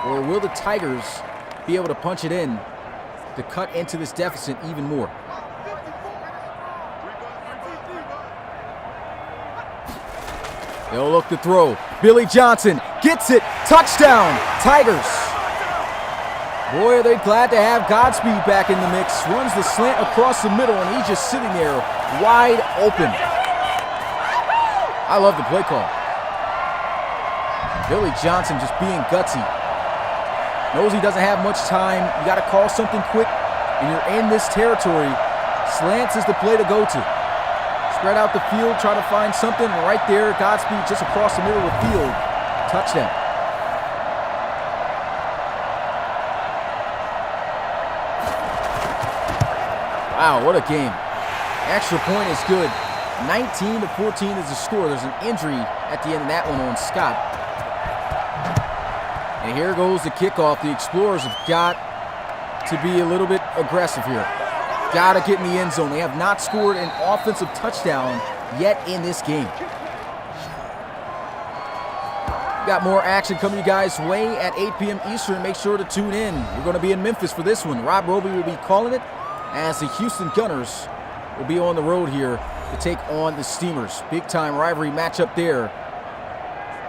Or will the Tigers be able to punch it in to cut into this deficit even more? They'll look to throw. Billy Johnson gets it. Touchdown, Tigers. Boy, are they glad to have Godspeed back in the mix. Runs the slant across the middle, and he's just sitting there wide open. I love the play call. Billy Johnson just being gutsy. Knows he doesn't have much time. You got to call something quick, and you're in this territory. Slants is the play to go to. Spread out the field, try to find something, and right there, Godspeed just across the middle of the field. Touchdown. Wow, what a game. Extra point is good. 19-14 is the score. There's an injury at the end of that one on Scott. And here goes the kickoff. The Explorers have got to be a little bit aggressive here. Got to get in the end zone. They have not scored an offensive touchdown yet in this game. Got more action coming you guys' way at 8 p.m. Eastern. Make sure to tune in. We're going to be in Memphis for this one. Rob Roby will be calling it as the Houston Gunners will be on the road here to take on the Steamers. Big time rivalry matchup there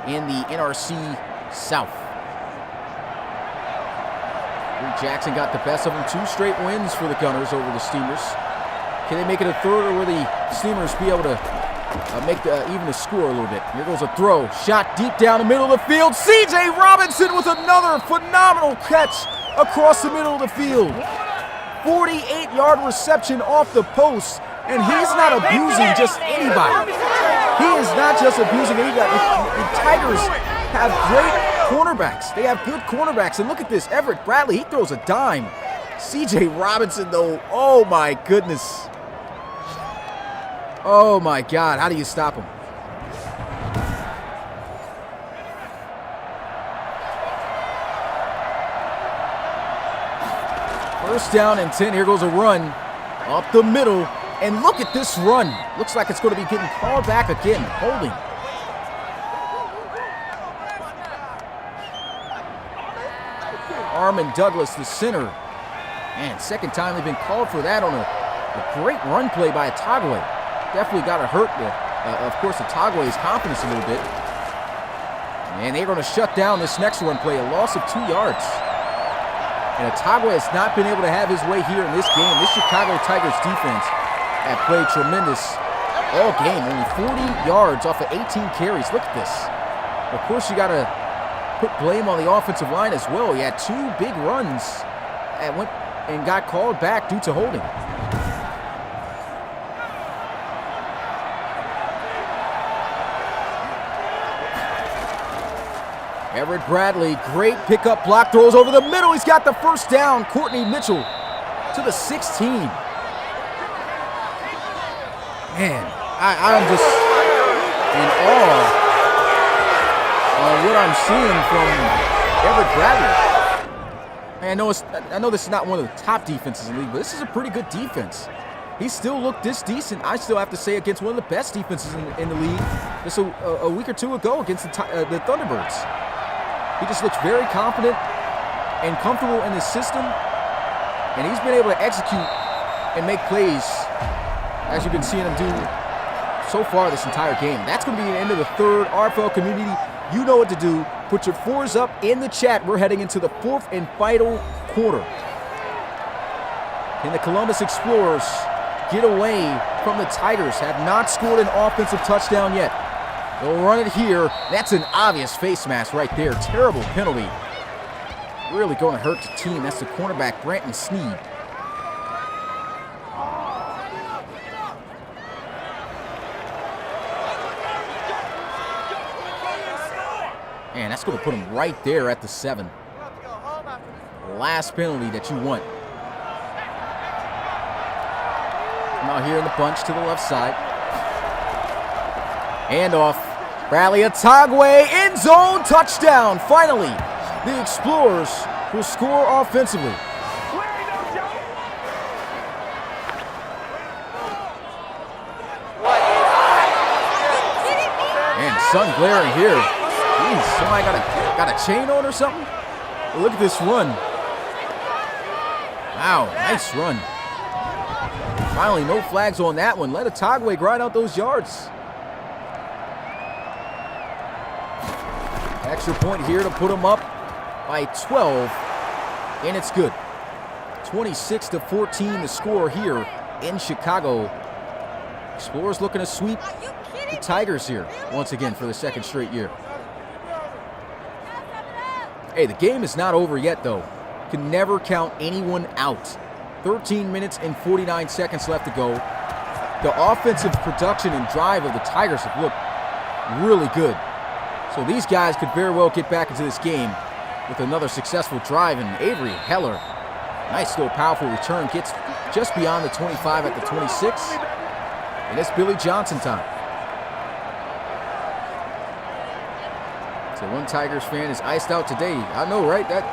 in the NRC South. Jackson got the best of them. 2 straight wins for the Gunners over the Steamers. Can they make it a 3rd, or will the Steamers be able to even the score a little bit. Here goes a throw. Shot deep down the middle of the field. C.J. Robinson with another phenomenal catch across the middle of the field. 48-yard reception off the post, and he's not abusing just anybody. He is not just abusing anybody. The Tigers have great cornerbacks. They have good cornerbacks, and look at this. Everett Bradley, he throws a dime. C.J. Robinson, though, oh my goodness. Oh my God, how do you stop him? First down and 10, here goes a run up the middle, and look at this run. Looks like it's going to be getting called back again, holding. Armin Douglas, the center. Man, second time they've been called for that on a great run play by Atagwe. Definitely got to hurt, of course, Atagwe's confidence a little bit. And they're going to shut down this next run play, a loss of 2 yards. And Atagwe has not been able to have his way here in this game. This Chicago Tigers defense have played tremendous all game. Only 40 yards off of 18 carries. Look at this. Of course, you got to put blame on the offensive line as well. He had 2 big runs that went and got called back due to holding. Everett Bradley, great pickup block, throws over the middle. He's got the first down. Courtney Mitchell to the 16. Man, I'm just in awe of what I'm seeing from Everett Bradley. Man, I know this is not one of the top defenses in the league, but this is a pretty good defense. He still looked this decent, I still have to say, against one of the best defenses in the league just a week or two ago against the Thunderbirds. He just looks very confident and comfortable in his system, and he's been able to execute and make plays as you've been seeing him do so far this entire game. That's going to be the end of the third. RFL community, you know what to do. Put your 4s up in the chat. We're heading into the 4th and final quarter. Can the Columbus Explorers get away from the Tigers? Have not scored an offensive touchdown yet. They'll run it here. That's an obvious face mask right there. Terrible penalty. Really going to hurt the team. That's the cornerback, Branton Sneed. Man, that's going to put him right there at the 7. Last penalty that you want. Come out here in the bunch to the left side. Handoff. Bradley Atagwe, end zone, touchdown. Finally, the Explorers will score offensively. Man, sun glaring here. Jeez, somebody got a chain on or something? Look at this run. Wow, nice run. Finally, no flags on that one. Let Atagwe grind out those yards. Extra point here to put them up by 12, and it's good. 26-14 the score here in Chicago. Explorers looking to sweep the Tigers here once again for the second straight year. Hey, the game is not over yet, though. Can never count anyone out. 13 minutes and 49 seconds left to go. The offensive production and drive of the Tigers have looked really good. So these guys could very well get back into this game with another successful drive. And Avery Heller, nice little powerful return, gets just beyond the 25 at the 26. And it's Billy Johnson time. So one Tigers fan is iced out today. I know, right? That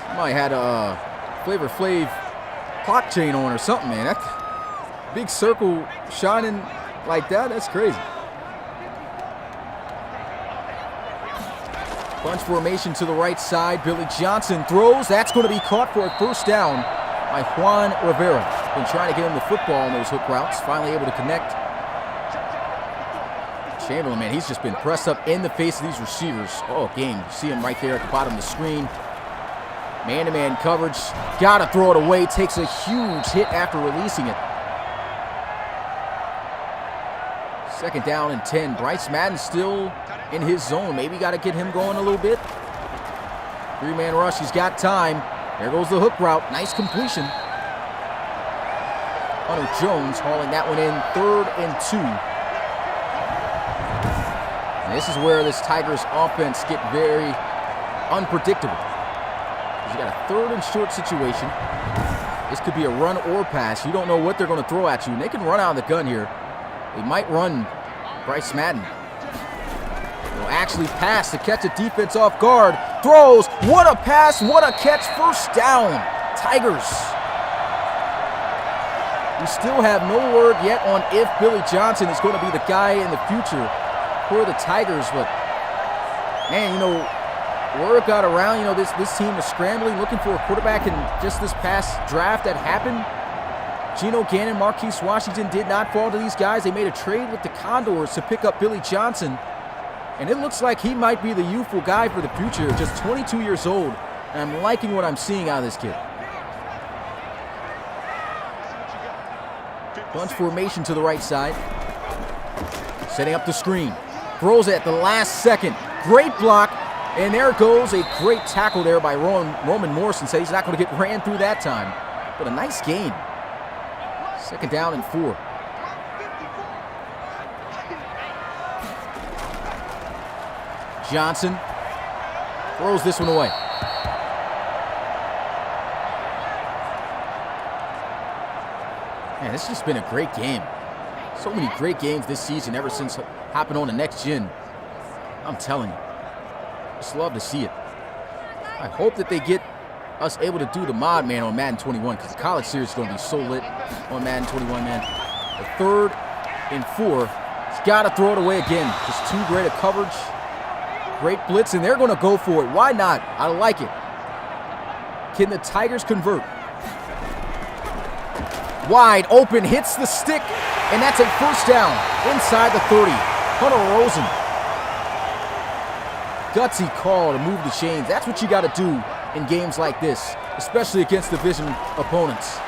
somebody had a Flavor Flav clock chain on or something, man. That big circle shining like that, that's crazy. Bunch formation to the right side. Billy Johnson throws. That's going to be caught for a first down by Juan Rivera. Been trying to get him the football on those hook routes. Finally able to connect. Chamberlain, man, he's just been pressed up in the face of these receivers all game. You see him right there at the bottom of the screen. Man-to-man coverage. Got to throw it away. Takes a huge hit after releasing it. Second down and 10. Bryce Madden still in his zone. Maybe got to get him going a little bit. Three-man rush. He's got time. There goes the hook route. Nice completion. Hunter Jones hauling that one in. 3rd and 2. And this is where this Tigers offense get very unpredictable. You got a 3rd and short situation. This could be a run or pass. You don't know what they're going to throw at you. And they can run out of the gun here. They might run Bryce Madden. They'll actually pass to catch a defense off guard. Throws. What a pass. What a catch. First down. Tigers. We still have no word yet on if Billy Johnson is going to be the guy in the future for the Tigers. But, man, you know, word got around, you know, this team is scrambling, looking for a quarterback in just this past draft that happened. Geno Gannon, Marquise Washington did not fall to these guys. They made a trade with the Condors to pick up Billy Johnson. And it looks like he might be the youthful guy for the future, just 22 years old. And I'm liking what I'm seeing out of this kid. Bunch formation to the right side. Setting up the screen. Throws it at the last second. Great block. And there goes a great tackle there by Roman Morrison. Says he's not going to get ran through that time. But a nice gain. Second down and 4. Johnson throws this one away. Man, this has just been a great game. So many great games this season ever since hopping on the next gen. I'm telling you. Just love to see it. I hope that they get us able to do the mod, man, on Madden 21, because the college series is going to be so lit on Madden 21, man. The 3rd and 4. He's got to throw it away again. Just too great a coverage. Great blitz, and they're going to go for it. Why not? I like it. Can the Tigers convert? Wide open, hits the stick, and that's a first down inside the 30. Hunter Rosen. Gutsy call to move the chains. That's what you got to do in games like this, especially against division opponents.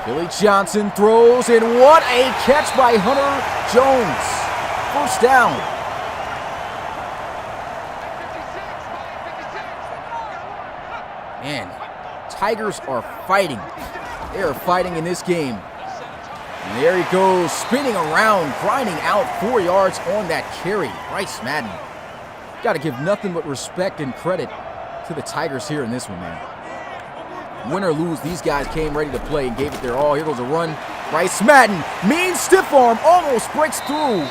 Billy Johnson throws, and what a catch by Hunter Jones. First down. Man, Tigers are fighting. They are fighting in this game. And there he goes, spinning around, grinding out 4 yards on that carry. Bryce Madden. Got to give nothing but respect and credit to the Tigers here in this one, man. Win or lose, these guys came ready to play and gave it their all. Here goes a run. Bryce Madden, mean stiff arm, almost breaks through.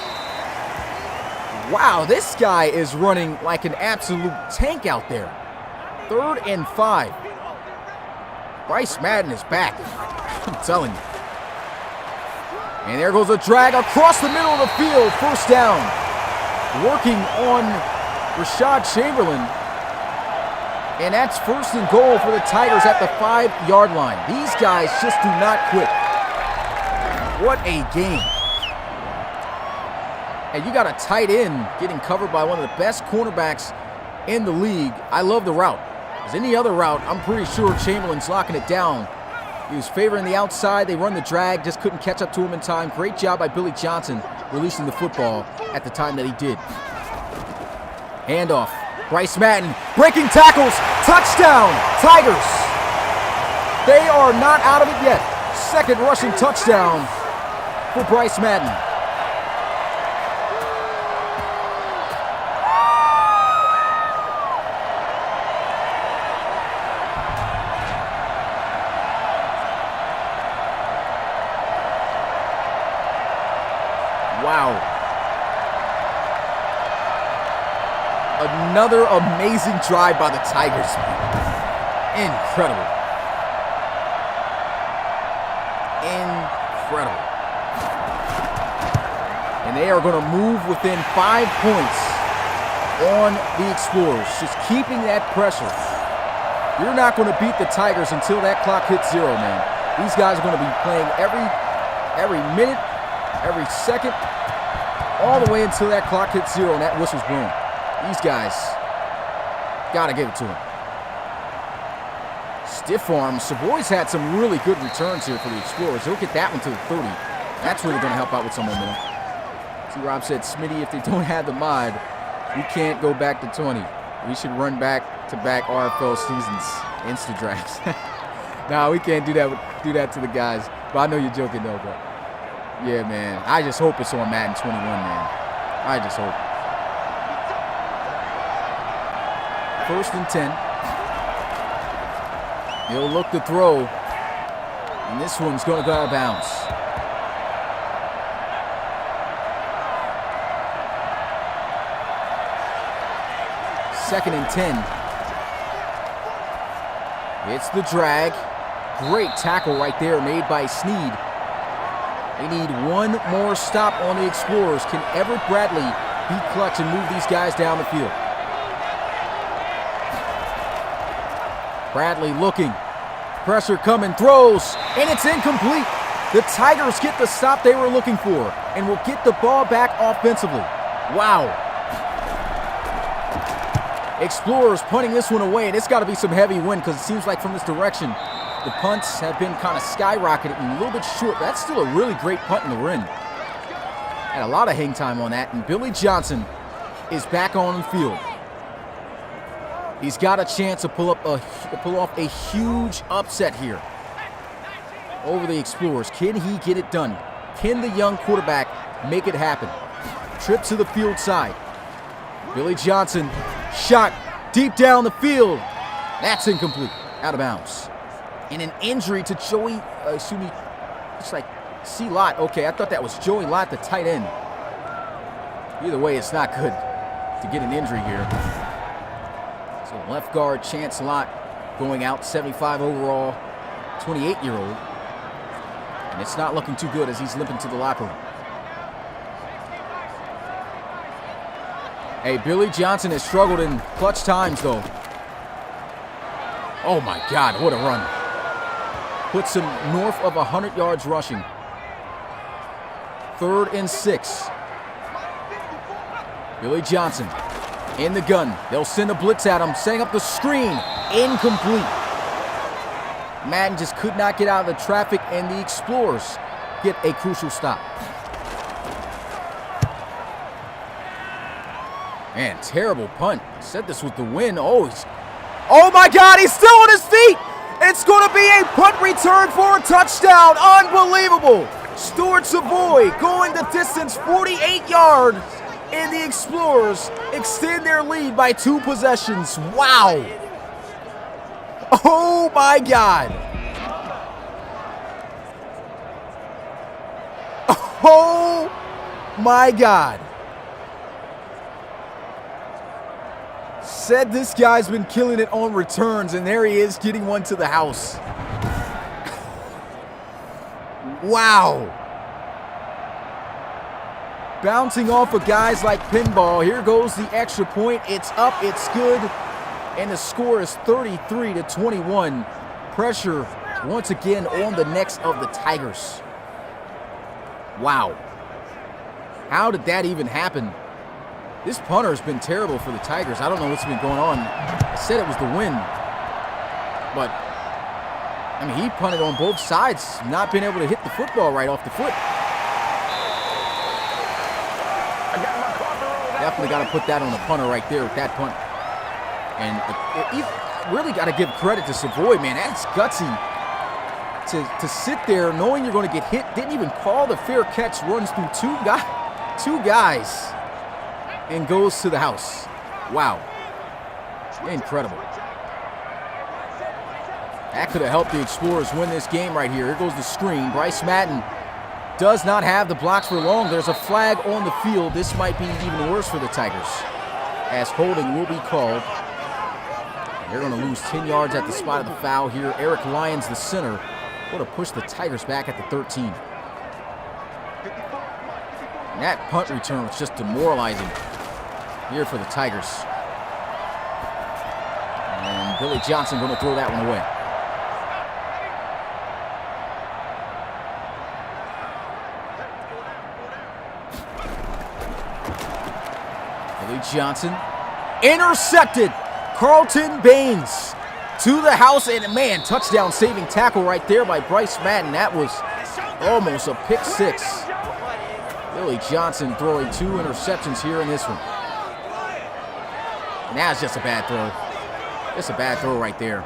Wow, this guy is running like an absolute tank out there. 3rd and 5. Bryce Madden is back. I'm telling you. And there goes a drag across the middle of the field. First down. Working on Rashad Chamberlain. And that's 1st and goal for the Tigers at the 5-yard line. These guys just do not quit. What a game. And you got a tight end getting covered by one of the best cornerbacks in the league. I love the route. As any other route, I'm pretty sure Chamberlain's locking it down. He was favoring the outside. They run the drag, just couldn't catch up to him in time. Great job by Billy Johnson releasing the football at the time that he did. Handoff. Bryce Madden breaking tackles. Touchdown, Tigers. They are not out of it yet. 2nd rushing touchdown for Bryce Madden. Wow. Another amazing drive by the Tigers. Incredible. Incredible. And they are going to move within 5 points on the Explorers. Just keeping that pressure. You're not going to beat the Tigers until that clock hits 0, man. These guys are going to be playing every minute, every second, all the way until that clock hits 0 and that whistle's blown. These guys, gotta give it to them. Stiff arm. Savoy's had some really good returns here for the Explorers. He'll get that one to the 30. That's really gonna help out with some momentum. T-Rob said, Smitty, if they don't have the mod, we can't go back to 20. We should run back-to-back RFL seasons, Insta-drafts. Nah, we can't do that to the guys. But I know you're joking, though. But yeah, man. I just hope it's on Madden 21, man. I just hope. 1st and 10. He'll look to throw. And this one's going to go out of bounds. Second and 10. It's the drag. Great tackle right there made by Snead. They need one more stop on the Explorers. Can Everett Bradley be clutch and move these guys down the field? Bradley looking. Pressure coming, throws, and it's incomplete. The Tigers get the stop they were looking for and will get the ball back offensively. Wow. Explorers punting this one away, and it's got to be some heavy wind because it seems like from this direction, the punts have been kind of skyrocketing and a little bit short. That's still a really great punt in the rim. Had a lot of hang time on that, and Billy Johnson is back on the field. He's got a chance to pull off a huge upset here over the Explorers. Can he get it done? Can the young quarterback make it happen? Trip to the field side. Billy Johnson, shot deep down the field. That's incomplete. Out of bounds. And an injury to Joey, it's like C. Lott. Okay, I thought that was Joey Lott, the tight end. Either way, it's not good to get an injury here. So left guard Chance Lott going out, 75 overall, 28-year-old. And it's not looking too good as he's limping to the locker room. Hey, Billy Johnson has struggled in clutch times, though. Oh, my God, what a run. Puts him north of 100 yards rushing. 3rd and 6. Billy Johnson in the gun. They'll send a blitz at him, setting up the screen. Incomplete. Madden just could not get out of the traffic, and the Explorers get a crucial stop. Man, terrible punt. I said this was the win. Oh my God, he's still on his feet. It's going to be a punt return for a touchdown. Unbelievable. Stuart Savoy going the distance, 48 yards, and the Explorers extend their lead by 2 possessions. Wow. Oh my God. Oh my God. Said this guy's been killing it on returns, and there he is getting one to the house. Wow. Bouncing off of guys like pinball. Here goes the extra point. It's up, it's good, and the score is 33-21. Pressure once again on the necks of the Tigers. Wow. How did that even happen? This punter has been terrible for the Tigers. I don't know what's been going on. I said it was the wind. But, I mean, he punted on both sides, not being able to hit the football right off the foot. Definitely got to put that on the punter right there with that punt. And really got to give credit to Savoy, man. That's gutsy to sit there knowing you're going to get hit. Didn't even call the fair catch, runs through two guys. And goes to the house. Wow. Incredible. That could have helped the Explorers win this game right here. Here goes the screen. Bryce Madden does not have the blocks for long. There's a flag on the field. This might be even worse for the Tigers, as holding will be called. They're going to lose 10 yards at the spot of the foul here. Eric Lyons, the center, going to push the Tigers back at the 13. And that punt return was just demoralizing here for the Tigers. And Billy Johnson going to throw that one away. Billy Johnson intercepted. Carlton Baines to the house, and man, touchdown saving tackle right there by Bryce Madden. That was almost a pick 6. Billy Johnson throwing 2 interceptions here in this one. Now it's just a bad throw. Just a bad throw right there.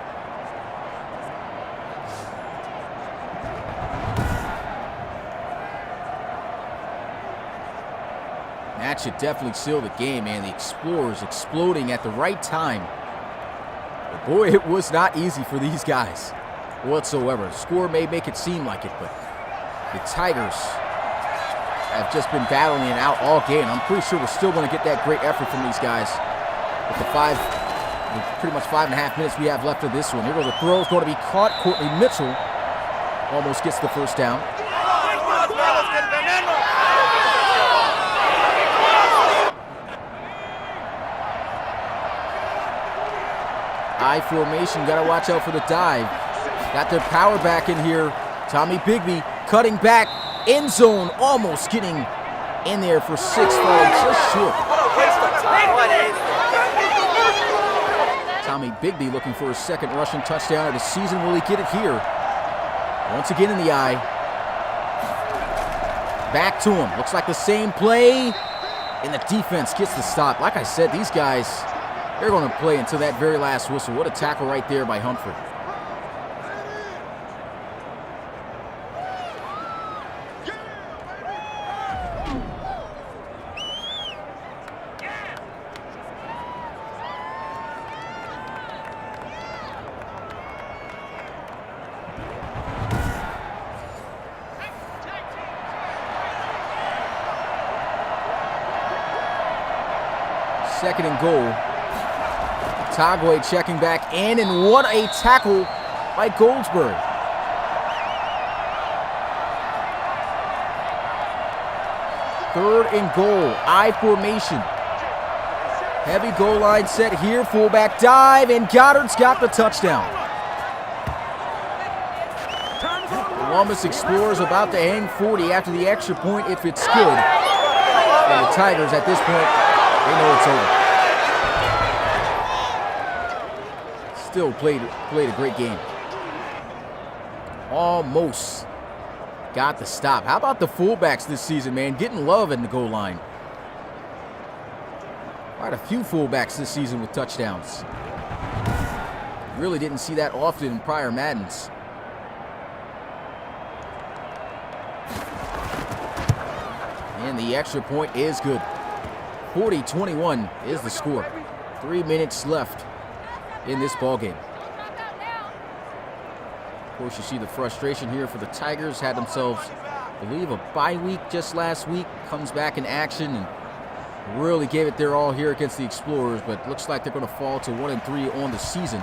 That should definitely seal the game, man. The Explorers exploding at the right time. But boy, it was not easy for these guys whatsoever. The score may make it seem like it, but the Tigers have just been battling it out all game. I'm pretty sure we're still going to get that great effort from these guys with the pretty much 5.5 minutes we have left of this one. Here goes the throw. It's going to be caught. Courtney Mitchell almost gets the first down. I formation, got to watch out for the dive. Got their power back in here. Tommy Bigby cutting back, end zone, almost getting in there for 6, falling just short. Tommy Bigby looking for his second rushing touchdown of the season. Will he get it here? Once again in the eye. Back to him. Looks like the same play. And the defense gets the stop. Like I said, these guys, they're going to play until that very last whistle. What a tackle right there by Humphrey. Second and goal. Tagway checking back in, and what a tackle by Goldsberry. Third and goal, I formation. Heavy goal line set here, fullback dive, and Goddard's got the touchdown. Columbus Explorers about to hang 40 after the extra point if it's good. And the Tigers at this point, they know it's over. Still played a great game. Almost got the stop. How about the fullbacks this season, man? Getting love in the goal line. Quite a few fullbacks this season with touchdowns. Really didn't see that often in prior Maddens. And the extra point is good. 40-21 is the score. 3 minutes left in this ballgame. Of course, you see the frustration here for the Tigers. Had themselves, I believe, a bye week just last week. Comes back in action and really gave it their all here against the Explorers, but looks like they're going to fall to 1-3 on the season.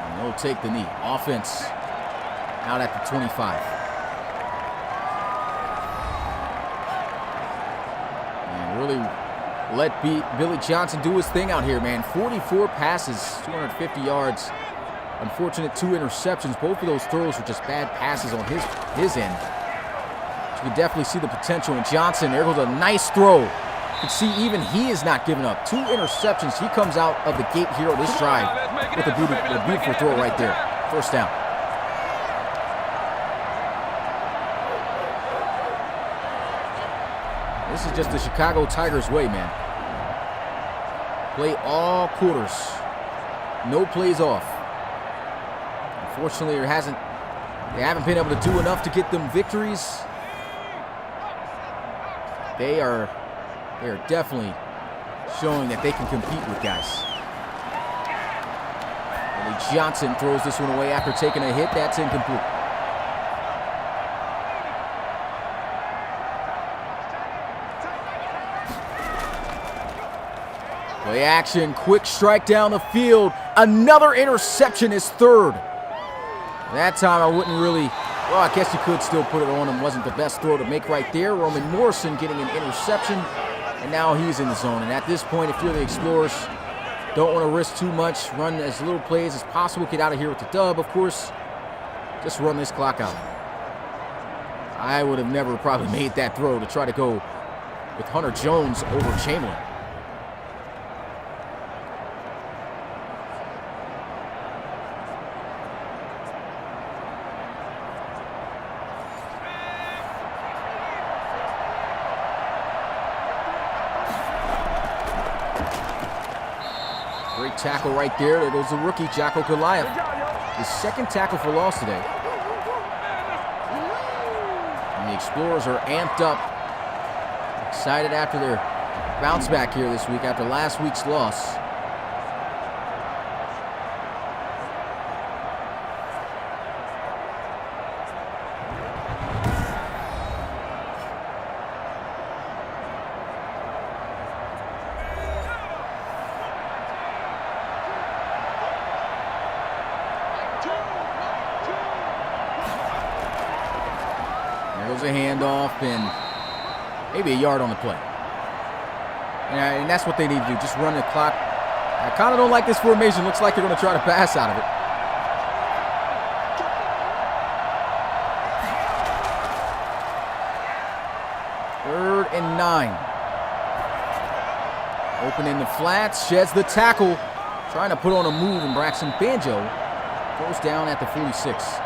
And they'll take the knee. Offense out at the 25. And really let Billy Johnson do his thing out here, man. 44 passes, 250 yards. Unfortunate 2 interceptions. Both of those throws were just bad passes on his end. You can definitely see the potential in Johnson. There goes a nice throw. You can see even he is not giving up. 2 interceptions. He comes out of the gate here on this drive with a beautiful throw right there. First down. This is just the Chicago Tigers way, man. Play all quarters. No plays off. Unfortunately, they haven't been able to do enough to get them victories. They are definitely showing that they can compete with guys. Billy Johnson throws this one away after taking a hit. That's incomplete. Play action, quick strike down the field. Another interception, is third. That time I wouldn't really, well, I guess you could still put it on him. Wasn't the best throw to make right there. Roman Morrison getting an interception, and now he's in the zone. And at this point, if you're the Explorers, don't want to risk too much. Run as little plays as possible. Get out of here with the dub, of course. Just run this clock out. I would have never probably made that throw to try to go with Hunter Jones over Chamberlain. Great tackle right there. There goes the rookie, Jocko Goliath. His second tackle for loss today. And the Explorers are amped up. Excited after their bounce back here this week after last week's loss. There goes a handoff and maybe a yard on the play. And that's what they need to do, just run the clock. I kind of don't like this formation. Looks like they're going to try to pass out of it. Third and 9. Open in the flats, sheds the tackle. Trying to put on a move, and Braxton Banjo goes down at the 46.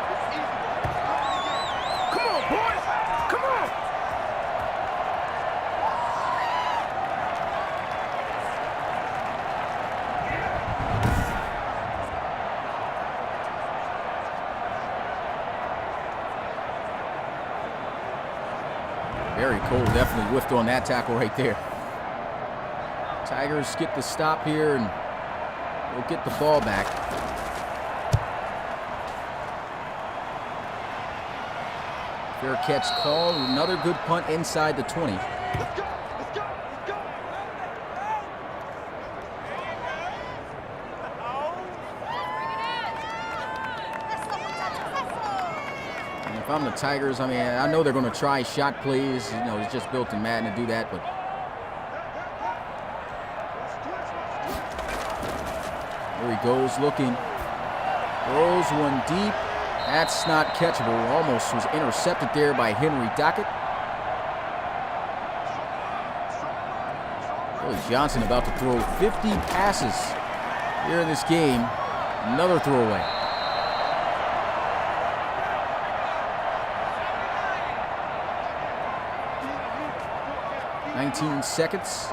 Very cold, definitely whiffed on that tackle right there. Tigers get the stop here and will get the ball back. Fair catch call, another good punt inside the 20. Let's go. If I'm the Tigers, I mean, I know they're going to try shot plays. You know, it's just built in Madden to do that, but there he goes looking. Throws one deep. That's not catchable. Almost was intercepted there by Henry Dockett. Billy Johnson about to throw 50 passes here in this game. Another throwaway. 19 seconds.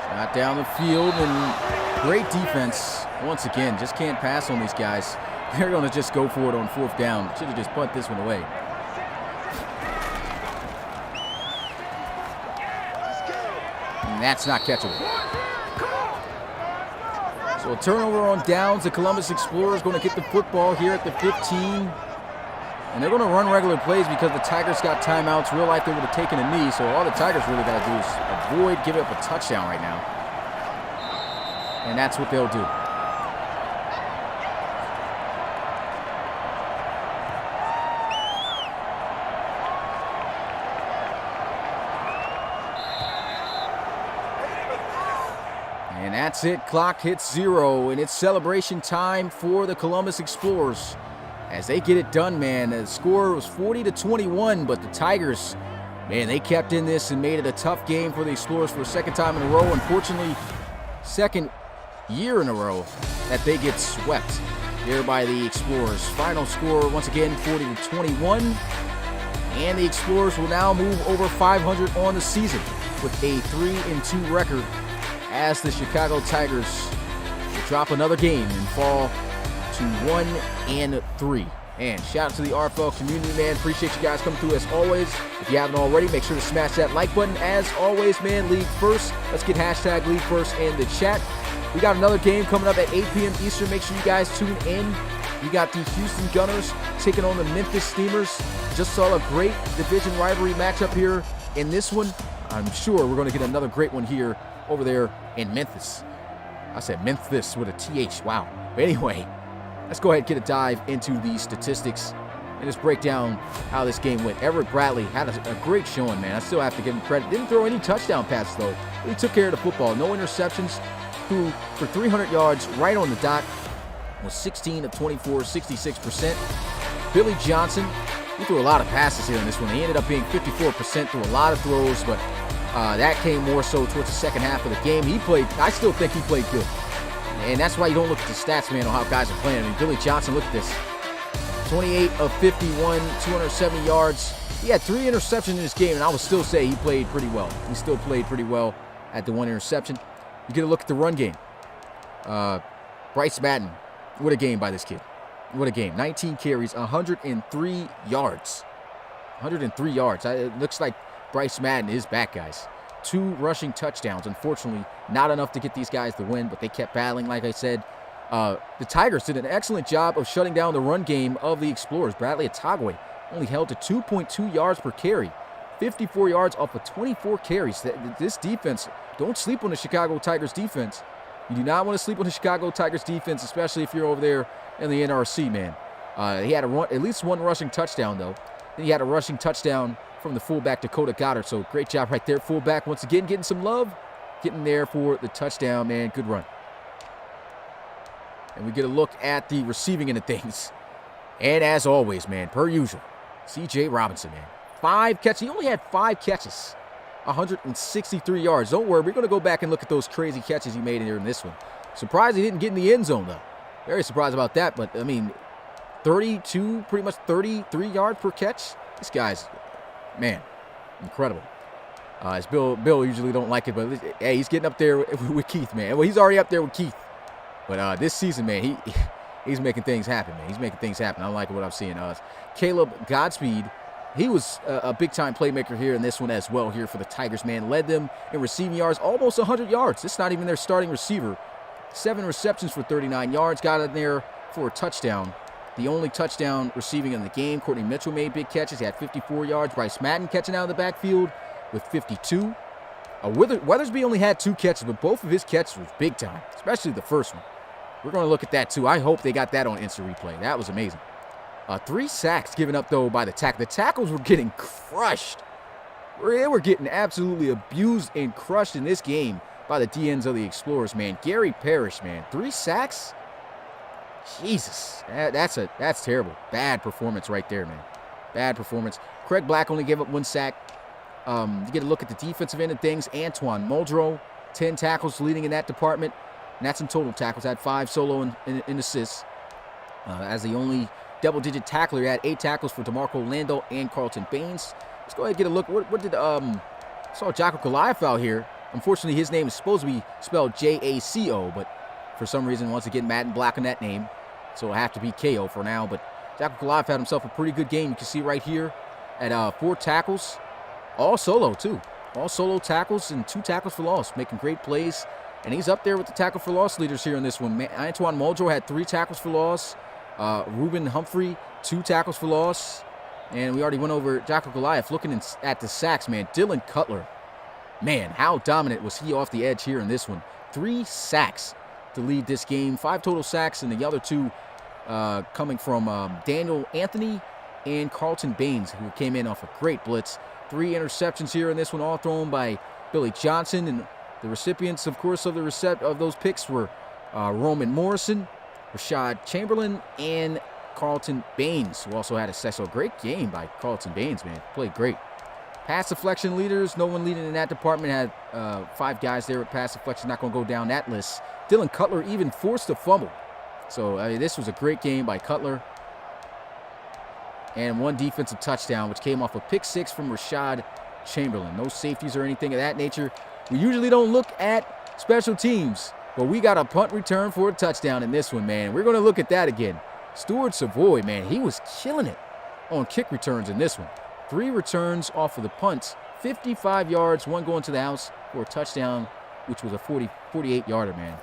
Shot down the field, and great defense. Once again, just can't pass on these guys. They're going to just go for it on 4th down. Should have just punt this one away. And that's not catchable. So a turnover on downs. The Columbus Explorers going to get the football here at the 15. And they're going to run regular plays because the Tigers got timeouts. Real life, they would have taken a knee. So all the Tigers really got to do is avoid giving up a touchdown right now. And that's what they'll do. And that's it. Clock hits 0, and it's celebration time for the Columbus Explorers. As they get it done, man. The score was 40-21, but the Tigers, man, they kept in this and made it a tough game for the Explorers for a second time in a row. Unfortunately, second year in a row that they get swept here by the Explorers. Final score, once again, 40-21. And the Explorers will now move over 500 on the season with a 3-2 record as the Chicago Tigers will drop another game and fall to 1-3. And shout out to the RFL community, man. Appreciate you guys coming through as always. If you haven't already, make sure to smash that like button. As always, man, League First. Let's get hashtag League First in the chat. We got another game coming up at 8 p.m. Eastern. Make sure you guys tune in. We got the Houston Gunners taking on the Memphis Steamers. Just saw a great division rivalry matchup here in this one. I'm sure we're going to get another great one here over there in Memphis. I said Memphis with a TH. Wow. But anyway, let's go ahead and get a dive into the statistics and just break down how this game went. Everett Bradley had a great showing, man. I still have to give him credit. Didn't throw any touchdown passes, though. But he took care of the football. No interceptions. Threw for 300 yards right on the dot. Was 16 of 24, 66%. Billy Johnson, he threw a lot of passes here in this one. He ended up being 54% through a lot of throws, but that came more so towards the second half of the game. I still think he played good. And that's why you don't look at the stats, man, on how guys are playing. I mean, Billy Johnson, look at this. 28 of 51, 270 yards. He had 3 interceptions in this game, and I would still say he played pretty well. He still played pretty well. had the 1 interception. You get a look at the run game. Bryce Madden, what a game by this kid. What a game. 19 carries, 103 yards. 103 yards. It looks like Bryce Madden is back, guys. 2 rushing touchdowns. Unfortunately, not enough to get these guys the win, but they kept battling, like I said. The Tigers did an excellent job of shutting down the run game of the Explorers. Bradley Atagwe only held to 2.2 yards per carry. 54 yards off of 24 carries. This defense, don't sleep on the Chicago Tigers defense. You do not want to sleep on the Chicago Tigers defense, especially if you're over there in the NRC, man. He had at least 1 rushing touchdown, though. Then he had a rushing touchdown from the fullback, Dakota Goddard. So great job right there, fullback. Once again, getting some love. Getting there for the touchdown, man. Good run. And we get a look at the receiving end of things. And as always, man, per usual, C.J. Robinson, man. 5 catches. He only had 5 catches. 163 yards. Don't worry, we're going to go back and look at those crazy catches he made in this one. Surprised he didn't get in the end zone, though. Very surprised about that, but, I mean, 32, pretty much 33 yards per catch. This guy's, man, incredible. As Bill usually don't like it, but, hey, he's getting up there with Keith, man. Well, he's already up there with Keith. But this season, man, he's making things happen, man. He's making things happen. I like what I'm seeing. Caleb Godspeed, he was a big-time playmaker here in this one as well here for the Tigers, man. Led them in receiving yards, almost 100 yards. This is not even their starting receiver. 7 receptions for 39 yards. Got in there for a touchdown. The only touchdown receiving in the game. Courtney Mitchell made big catches. He had 54 yards. Bryce Madden catching out of the backfield with 52. Weathersby only had 2 catches, but both of his catches was big time, especially the first one. We're going to look at that, too. I hope they got that on instant replay. That was amazing. 3 sacks given up, though, by the tackle. The tackles were getting crushed. They were getting absolutely abused and crushed in this game by the DNs of the Explorers, man. Gary Parrish, man. 3 sacks? Jesus. That's terrible. Bad performance right there, man. Bad performance. Craig Black only gave up 1 sack. You get a look at the defensive end of things. Antoine Muldrow, 10 tackles leading in that department. And that's in total tackles. Had 5 solo and assists. As the only double-digit tackler, he had 8 tackles for DeMarco Lando and Carlton Baines. Let's go ahead and get a look. What did saw Jacko Goliath out here. Unfortunately, his name is supposed to be spelled J-A-C-O, but for some reason, once again, Madden black on that name. So it'll have to be K-O for now. But Jacko Goliath had himself a pretty good game. You can see right here at 4 tackles. All solo, too. All solo tackles and 2 tackles for loss. Making great plays. And he's up there with the tackle for loss leaders here in this one. Antoine Muldrow had 3 tackles for loss. Ruben Humphrey, 2 tackles for loss. And we already went over Jacko Goliath. Looking at the sacks, man. Dylan Cutler. Man, how dominant was he off the edge here in this one. 3 sacks to lead this game. 5 total sacks, and the other 2 coming from Daniel Anthony and Carlton Baines, who came in off a great blitz. 3 interceptions here in this one, all thrown by Billy Johnson. And the recipients, of course, of those picks were Roman Morrison, Rashad Chamberlain, and Carlton Baines, who also had a sack. So great game by Carlton Baines, man. Played great. Pass deflection leaders, no one leading in that department. Had 5 guys there with pass deflection. Not going to go down that list. Dylan Cutler even forced a fumble. So this was a great game by Cutler. And 1 defensive touchdown, which came off a pick 6 from Rashad Chamberlain. No safeties or anything of that nature. We usually don't look at special teams, but we got a punt return for a touchdown in this one, man. We're going to look at that again. Stuart Savoy, man, he was killing it on kick returns in this one. 3 returns off of the punts, 55 yards, 1 going to the house for a touchdown, which was a 48-yarder, man.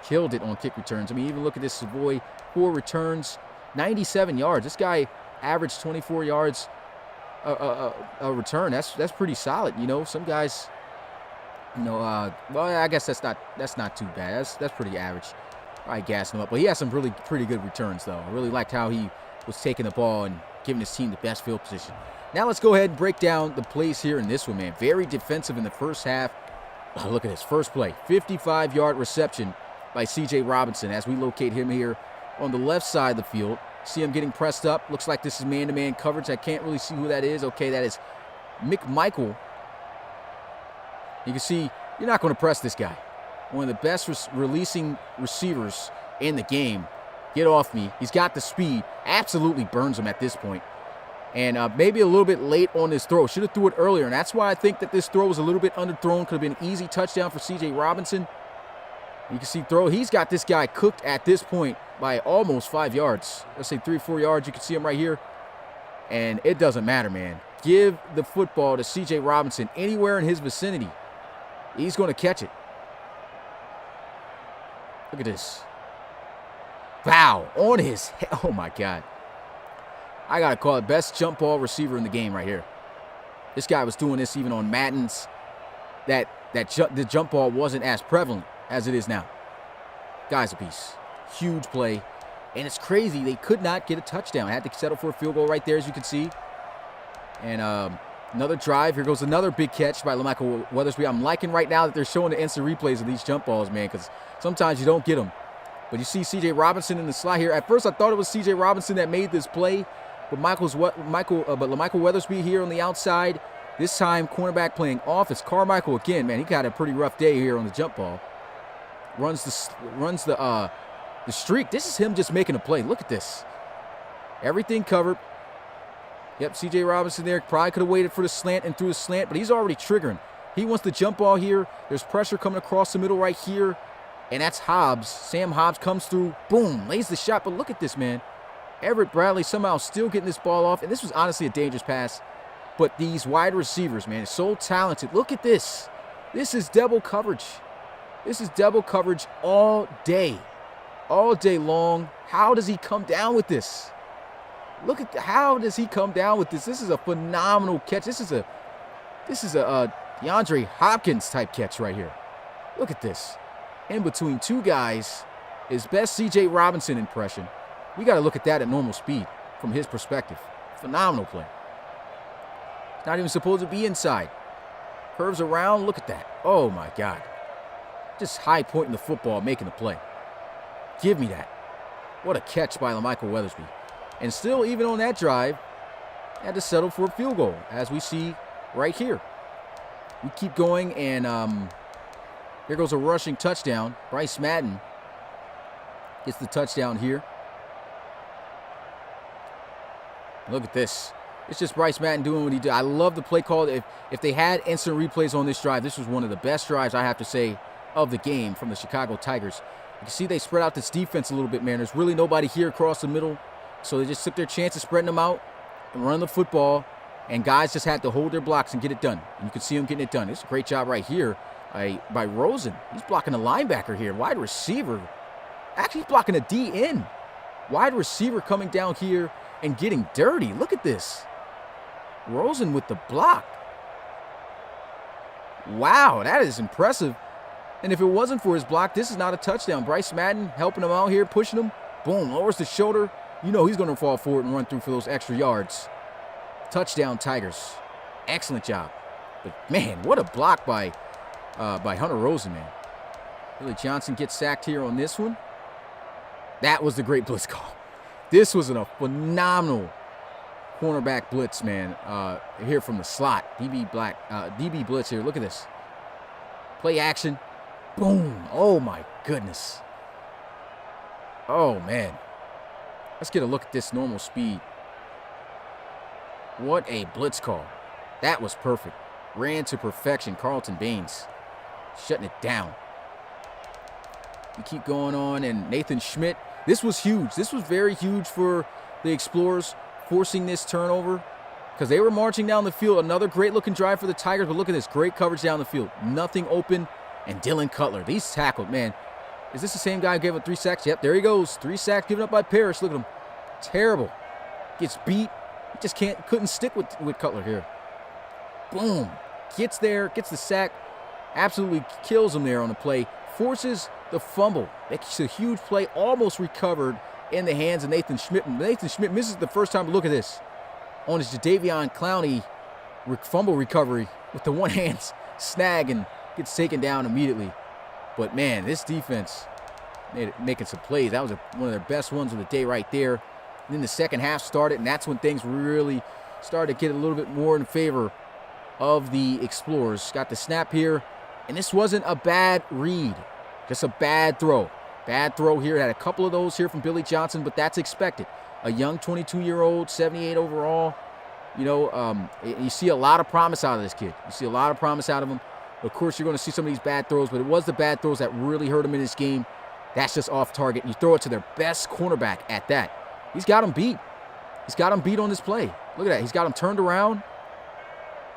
Killed it on kick returns. I mean, even look at this Savoy, 4 returns, 97 yards. This guy averaged 24 yards a return. That's pretty solid, you know. Some guys, you know, well, I guess that's not too bad. That's pretty average. Probably gassing him up, but he had some really pretty good returns, though. I really liked how he was taking the ball and giving his team the best field position. Now let's go ahead and break down the plays here in this one, man. Very defensive in the first half. Oh, look at this first play. 55-yard reception by C.J. Robinson as we locate him here on the left side of the field. See him getting pressed up. Looks like this is man-to-man coverage. I can't really see who that is. Okay, that is McMichael. You can see you're not going to press this guy. One of the best releasing receivers in the game. Get off me. He's got the speed. Absolutely burns him at this point. And maybe a little bit late on this throw. Should have threw it earlier. And that's why I think that this throw was a little bit underthrown. Could have been an easy touchdown for C.J. Robinson. You can see throw. He's got this guy cooked at this point by almost 5 yards. Let's say 3 or 4 yards. You can see him right here. And it doesn't matter, man. Give the football to C.J. Robinson anywhere in his vicinity. He's going to catch it. Look at this. Wow. On his head. Oh, my God. I got to call it best jump ball receiver in the game right here. This guy was doing this even on Madden's. The jump ball wasn't as prevalent as it is now. Guy's a beast. Huge play. And it's crazy. They could not get a touchdown. I had to settle for a field goal right there, as you can see. And another drive. Here goes another big catch by LaMichael Weathersby. I'm liking right now that they're showing the instant replays of these jump balls, man, because sometimes you don't get them. But you see C.J. Robinson in the slot here. At first, I thought it was C.J. Robinson that made this play. But LaMichael Weathersby here on the outside. This time, cornerback playing off. It's Carmichael again, man. He got a pretty rough day here on the jump ball. Runs the streak. This is him just making a play. Look at this. Everything covered. Yep, C.J. Robinson there. Probably could have waited for the slant and threw the slant, but he's already triggering. He wants the jump ball here. There's pressure coming across the middle right here. And that's Hobbs. Sam Hobbs comes through. Boom. Lays the shot. But look at this, man. Everett Bradley somehow still getting this ball off. And this was honestly a dangerous pass. But these wide receivers, man, so talented. Look at this. This is double coverage. This is double coverage all day. All day long. How does he come down with this? Look at how does he come down with this? This is a phenomenal catch. This is a DeAndre Hopkins type catch right here. Look at this. In between two guys, his best C.J. Robinson impression. We got to look at that at normal speed from his perspective. Phenomenal play. Not even supposed to be inside. Curves around. Look at that. Oh, my God. Just high pointing the football, making the play. Give me that. What a catch by LaMichael Weathersby. And still, even on that drive, had to settle for a field goal, as we see right here. We keep going, and here goes a rushing touchdown. Bryce Madden gets the touchdown here. Look at this. It's just Bryce Madden doing what he did. I love the play call. If they had instant replays on this drive, this was one of the best drives, I have to say, of the game from the Chicago Tigers. You can see they spread out this defense a little bit, man. There's really nobody here across the middle. So they just took their chances spreading them out and running the football. And guys just had to hold their blocks and get it done. And you can see them getting it done. It's a great job right here by Rosen. He's blocking a linebacker here. Wide receiver. Actually, he's blocking a DN. Wide receiver coming down here and getting dirty. Look at this. Rosen with the block. Wow, that is impressive. And if it wasn't for his block, this is not a touchdown. Bryce Madden helping him out here, pushing him. Boom, lowers the shoulder. You know he's going to fall forward and run through for those extra yards. Touchdown, Tigers. Excellent job. But, man, what a block by Hunter Rosen, man. Billy Johnson gets sacked here on this one. That was the great blitz call. This was a phenomenal cornerback blitz, man, here from the slot. DB blitz here. Look at this. Play action. Boom. Oh, my goodness. Oh, man. Let's get a look at this normal speed. What a blitz call. That was perfect. Ran to perfection. Carlton Baines shutting it down. We keep going on, and Nathan Schmidt. This was huge. This was very huge for the Explorers, forcing this turnover because they were marching down the field. Another great-looking drive for the Tigers, but look at this. Great coverage down the field. Nothing open, and Dylan Cutler. These tackled, man. Is this the same guy who gave up 3 sacks? Yep, there he goes. 3 sacks given up by Parrish. Look at him. Terrible. Gets beat. He just couldn't stick with Cutler here. Boom. Gets there, gets the sack. Absolutely kills him there on the play. Forces the fumble. Makes a huge play. Almost recovered in the hands of Nathan Schmidt. Nathan Schmidt misses the first time. Look at this. On his Jadeveon Clowney fumble recovery with the one-hand snag and gets taken down immediately. But, man, this defense making some plays. That was one of their best ones of the day right there. And then the second half started, and that's when things really started to get a little bit more in favor of the Explorers. Got the snap here, and this wasn't a bad read. Just a bad throw. Bad throw here. Had a couple of those here from Billy Johnson, but that's expected. A young 22-year-old, 78 overall. You see a lot of promise out of this kid. You see a lot of promise out of him. Of course, you're going to see some of these bad throws, but it was the bad throws that really hurt him in this game. That's just off target. You throw it to their best cornerback at that. He's got him beat. He's got him beat on this play. Look at that. He's got him turned around.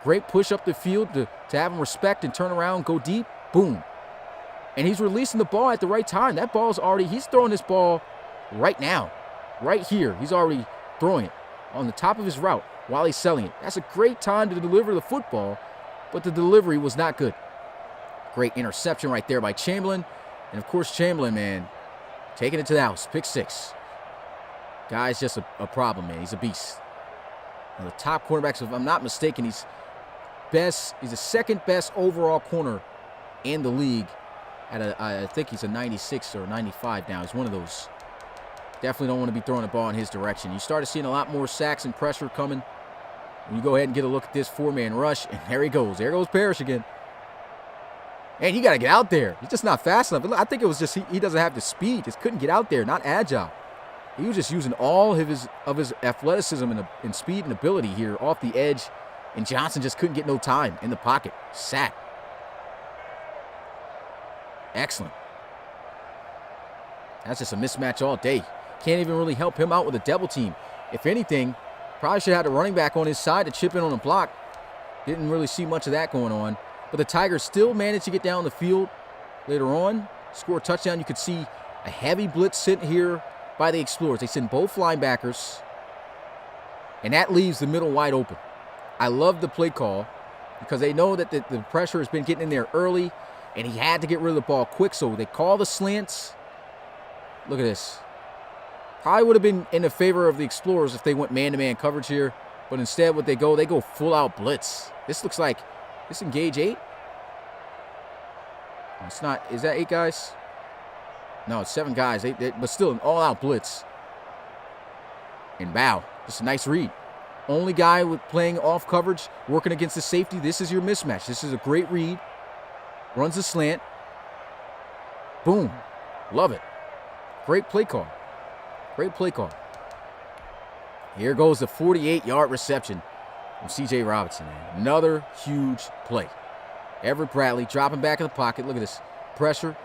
Great push up the field to have him respect and turn around, go deep. Boom. And he's releasing the ball at the right time. That ball's already, he's throwing this ball right now. Right here. He's already throwing it on the top of his route while he's selling it. That's a great time to deliver the football, but the delivery was not good. Great interception right there by Chamberlain. And, of course, Chamberlain, man, taking it to the house. Pick 6. Guy's just a problem, man. He's a beast. One of the top cornerbacks, if I'm not mistaken, he's the second best overall corner in the league. I think he's a 96 or 95 now. He's one of those. Definitely don't want to be throwing the ball in his direction. You started seeing a lot more sacks and pressure coming. When you go ahead and get a look at this 4-man rush, and there he goes. There goes Parrish again. And he got to get out there. He's just not fast enough. I think it was just he doesn't have the speed. Just couldn't get out there. Not agile. He was just using all of his athleticism and speed and ability here off the edge. And Johnson just couldn't get no time in the pocket. Sack. Excellent. That's just a mismatch all day. Can't even really help him out with a double team. If anything, probably should have had a running back on his side to chip in on a block. Didn't really see much of that going on. But the Tigers still managed to get down the field later on. Score a touchdown. You could see a heavy blitz sent here by the Explorers. They send both linebackers. And that leaves the middle wide open. I love the play call because they know that the pressure has been getting in there early. And he had to get rid of the ball quick. So they call the slants. Look at this. Probably would have been in the favor of the Explorers if they went man-to-man coverage here. But instead, what they go full-out blitz. This looks like, this engage 8? It's not, is that 8 guys? No, it's 7 guys. But still an all-out blitz. And bow. Just a nice read. Only guy with playing off coverage, working against the safety. This is your mismatch. This is a great read. Runs the slant. Boom. Love it. Great play call. Great play call. Here goes the 48-yard reception from C.J. Robinson. Man. Another huge play. Everett Bradley dropping back in the pocket. Look at this. Pressure.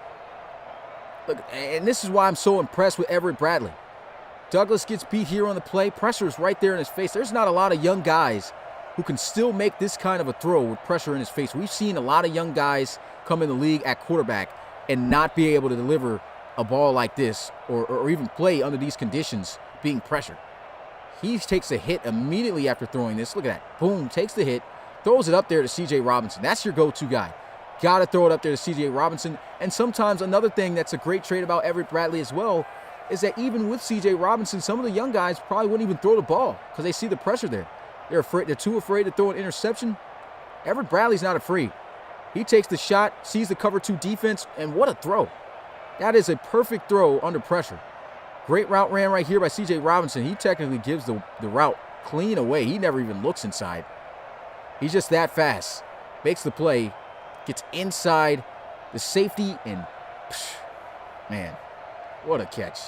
Look, and this is why I'm so impressed with Everett Bradley. Douglas gets beat here on the play. Pressure is right there in his face. There's not a lot of young guys who can still make this kind of a throw with pressure in his face. We've seen a lot of young guys come in the league at quarterback and not be able to deliver a ball like this or even play under these conditions being pressured. He takes a hit immediately after throwing this. Look at that. Boom, takes the hit, throws it up there to C.J. Robinson. That's your go-to guy. Got to throw it up there to C.J. Robinson. And sometimes another thing that's a great trait about Everett Bradley as well is that even with C.J. Robinson, some of the young guys probably wouldn't even throw the ball because they see the pressure there. They're too afraid to throw an interception. Everett Bradley's not afraid. He takes the shot, sees the cover 2 defense, and what a throw. That is a perfect throw under pressure. Great route ran right here by C.J. Robinson. He technically gives the route clean away. He never even looks inside. He's just that fast. Makes the play, gets inside the safety, and man, what a catch.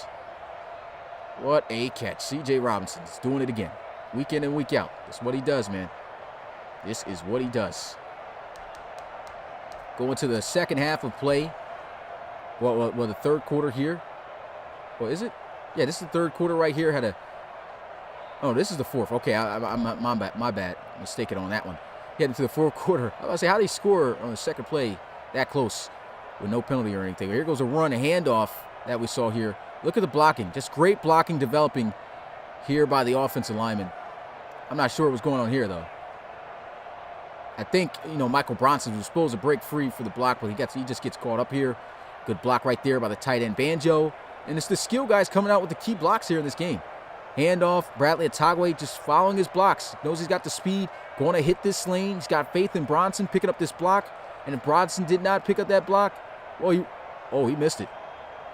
What a catch. C.J. Robinson is doing it again. Week in and week out. That's what he does, man. This is what he does. Going to the second half of play. Well, the third quarter here. Well, is it? Yeah, this is the third quarter right here. Oh, this is the fourth. Okay, my bad. Mistaken on that one. Getting to the fourth quarter. I was going to say, how do you score on the second play that close with no penalty or anything? Here goes a run, a handoff that we saw here. Look at the blocking. Just great blocking developing here by the offensive lineman. I'm not sure what's going on here, though. I think, Michael Bronson was supposed to break free for the block, but he just gets caught up here. Good block right there by the tight end Banjo. And it's the skill guys coming out with the key blocks here in this game. Handoff, Bradley Atagwe just following his blocks. Knows he's got the speed, going to hit this lane. He's got faith in Bronson picking up this block. And if Bronson did not pick up that block, well, he missed it.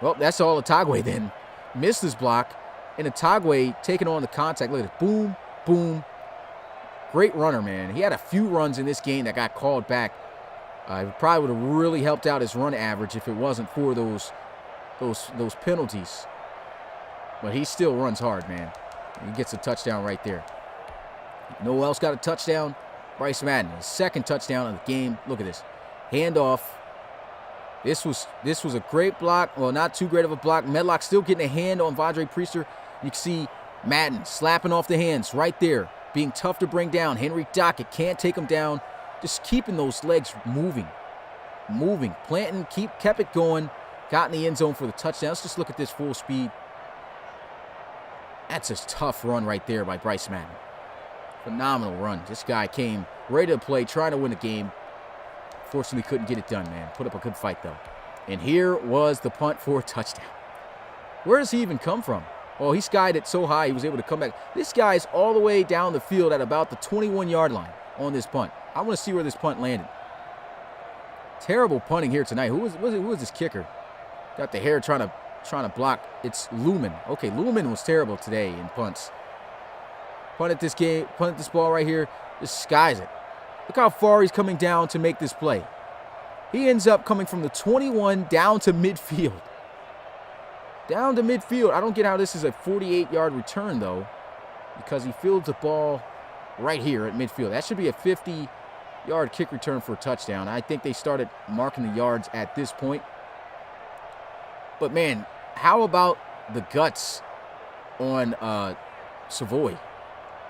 Well, that's all Atagwe then. Missed his block. And Atagwe taking on the contact. Look at it. Boom, boom. Great runner, man. He had a few runs in this game that got called back. It probably would have really helped out his run average if it wasn't for those penalties. But he still runs hard, man. He gets a touchdown right there. You know who else got a touchdown? Bryce Madden, his second touchdown of the game. Look at this. Handoff. This was a great block. Well, not too great of a block. Medlock still getting a hand on Vondre Priester. You can see Madden slapping off the hands right there. Being tough to bring down. Henry Dockett can't take him down. Just keeping those legs moving. Planting, kept it going. Got in the end zone for the touchdown. Let's just look at this full speed. That's a tough run right there by Bryce Madden. Phenomenal run. This guy came ready to play, trying to win the game. Fortunately, couldn't get it done, man. Put up a good fight, though. And here was the punt for a touchdown. Where does he even come from? Oh, he skied it so high he was able to come back. This guy's all the way down the field at about the 21-yard line on this punt. I want to see where this punt landed. Terrible punting here tonight. Who was this kicker? Got the hair trying to block. It's Lumen. Okay, Lumen was terrible today in punts. Punted this ball right here. Just skies it. Look how far he's coming down to make this play. He ends up coming from the 21 down to midfield. Down to midfield. I don't get how this is a 48-yard return, though, because he fields the ball right here at midfield. That should be a 50-yard kick return for a touchdown. I think they started marking the yards at this point. But, man, how about the guts on Savoy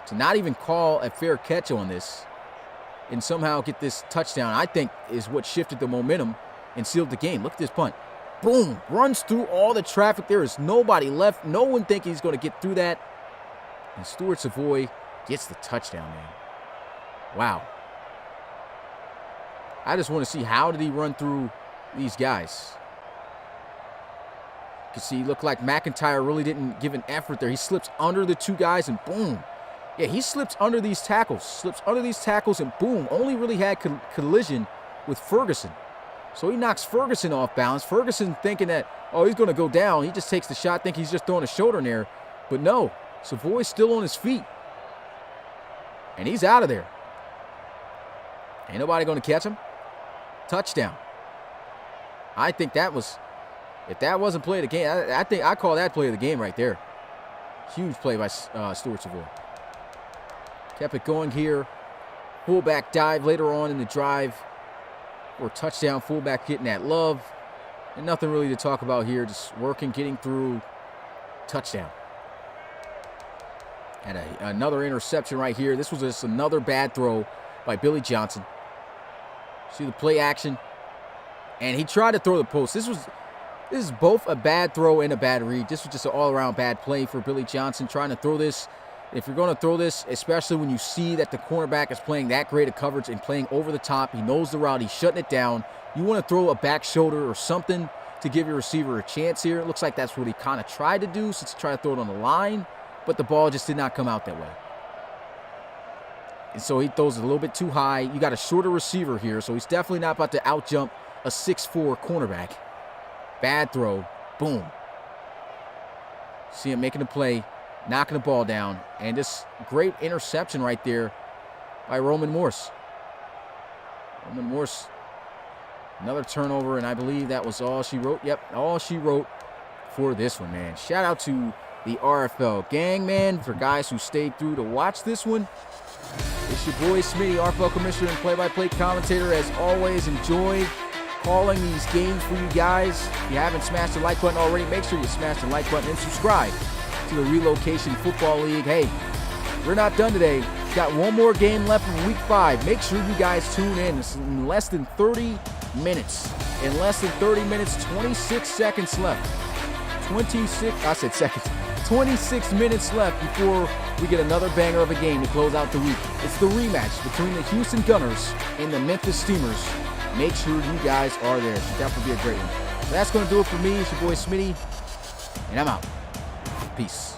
to not even call a fair catch on this and somehow get this touchdown? I think is what shifted the momentum and sealed the game. Look at this punt. Boom. Runs through all the traffic. There is nobody left. No one thinking he's going to get through that. And Stuart Savoy gets the touchdown, man. Wow. I just want to see, how did he run through these guys? You can see, looked like McIntyre really didn't give an effort there. He slips under the two guys and boom. Yeah, he slips under these tackles. And boom. Only really had collision with Ferguson. So he knocks Ferguson off balance. Ferguson thinking that, oh, he's going to go down. He just takes the shot, thinking he's just throwing a shoulder in there. But no, Savoy's still on his feet. And he's out of there. Ain't nobody going to catch him. Touchdown. I think that was, if that wasn't play of the game, I think I call that play of the game right there. Huge play by Stuart Savoy. Kept it going here. Fullback dive later on in the drive. Or touchdown, fullback getting that love. And nothing really to talk about here. Just working, getting through. Touchdown. And another interception right here. This was just another bad throw by Billy Johnson. See the play action. And he tried to throw the post. This is both a bad throw and a bad read. This was just an all-around bad play for Billy Johnson, trying to throw this. If you're going to throw this, especially when you see that the cornerback is playing that great of coverage and playing over the top, he knows the route, he's shutting it down. You want to throw a back shoulder or something to give your receiver a chance here. It looks like that's what he kind of tried to do, since he tried to throw it on the line, but the ball just did not come out that way. And so he throws it a little bit too high. You got a shorter receiver here, so he's definitely not about to out-jump a 6'4" cornerback. Bad throw. Boom. See him making the play. Knocking the ball down. And this great interception right there by Roman Morse. Roman Morse, another turnover, and I believe that was all she wrote. Yep, all she wrote for this one, man. Shout out to the RFL gang, man, for guys who stayed through to watch this one. It's your boy Smitty, RFL commissioner and play-by-play commentator. As always, enjoy calling these games for you guys. If you haven't smashed the like button already, make sure you smash the like button and subscribe to the Relocation Football League. Hey, we're not done today. Got one more game left in Week 5. Make sure you guys tune in. It's in less than 30 minutes. In less than 30 minutes, 26 seconds left. 26 minutes left before we get another banger of a game to close out the week. It's the rematch between the Houston Gunners and the Memphis Steamers. Make sure you guys are there. Should definitely be a great one. So that's going to do it for me. It's your boy Smitty, and I'm out. Peace.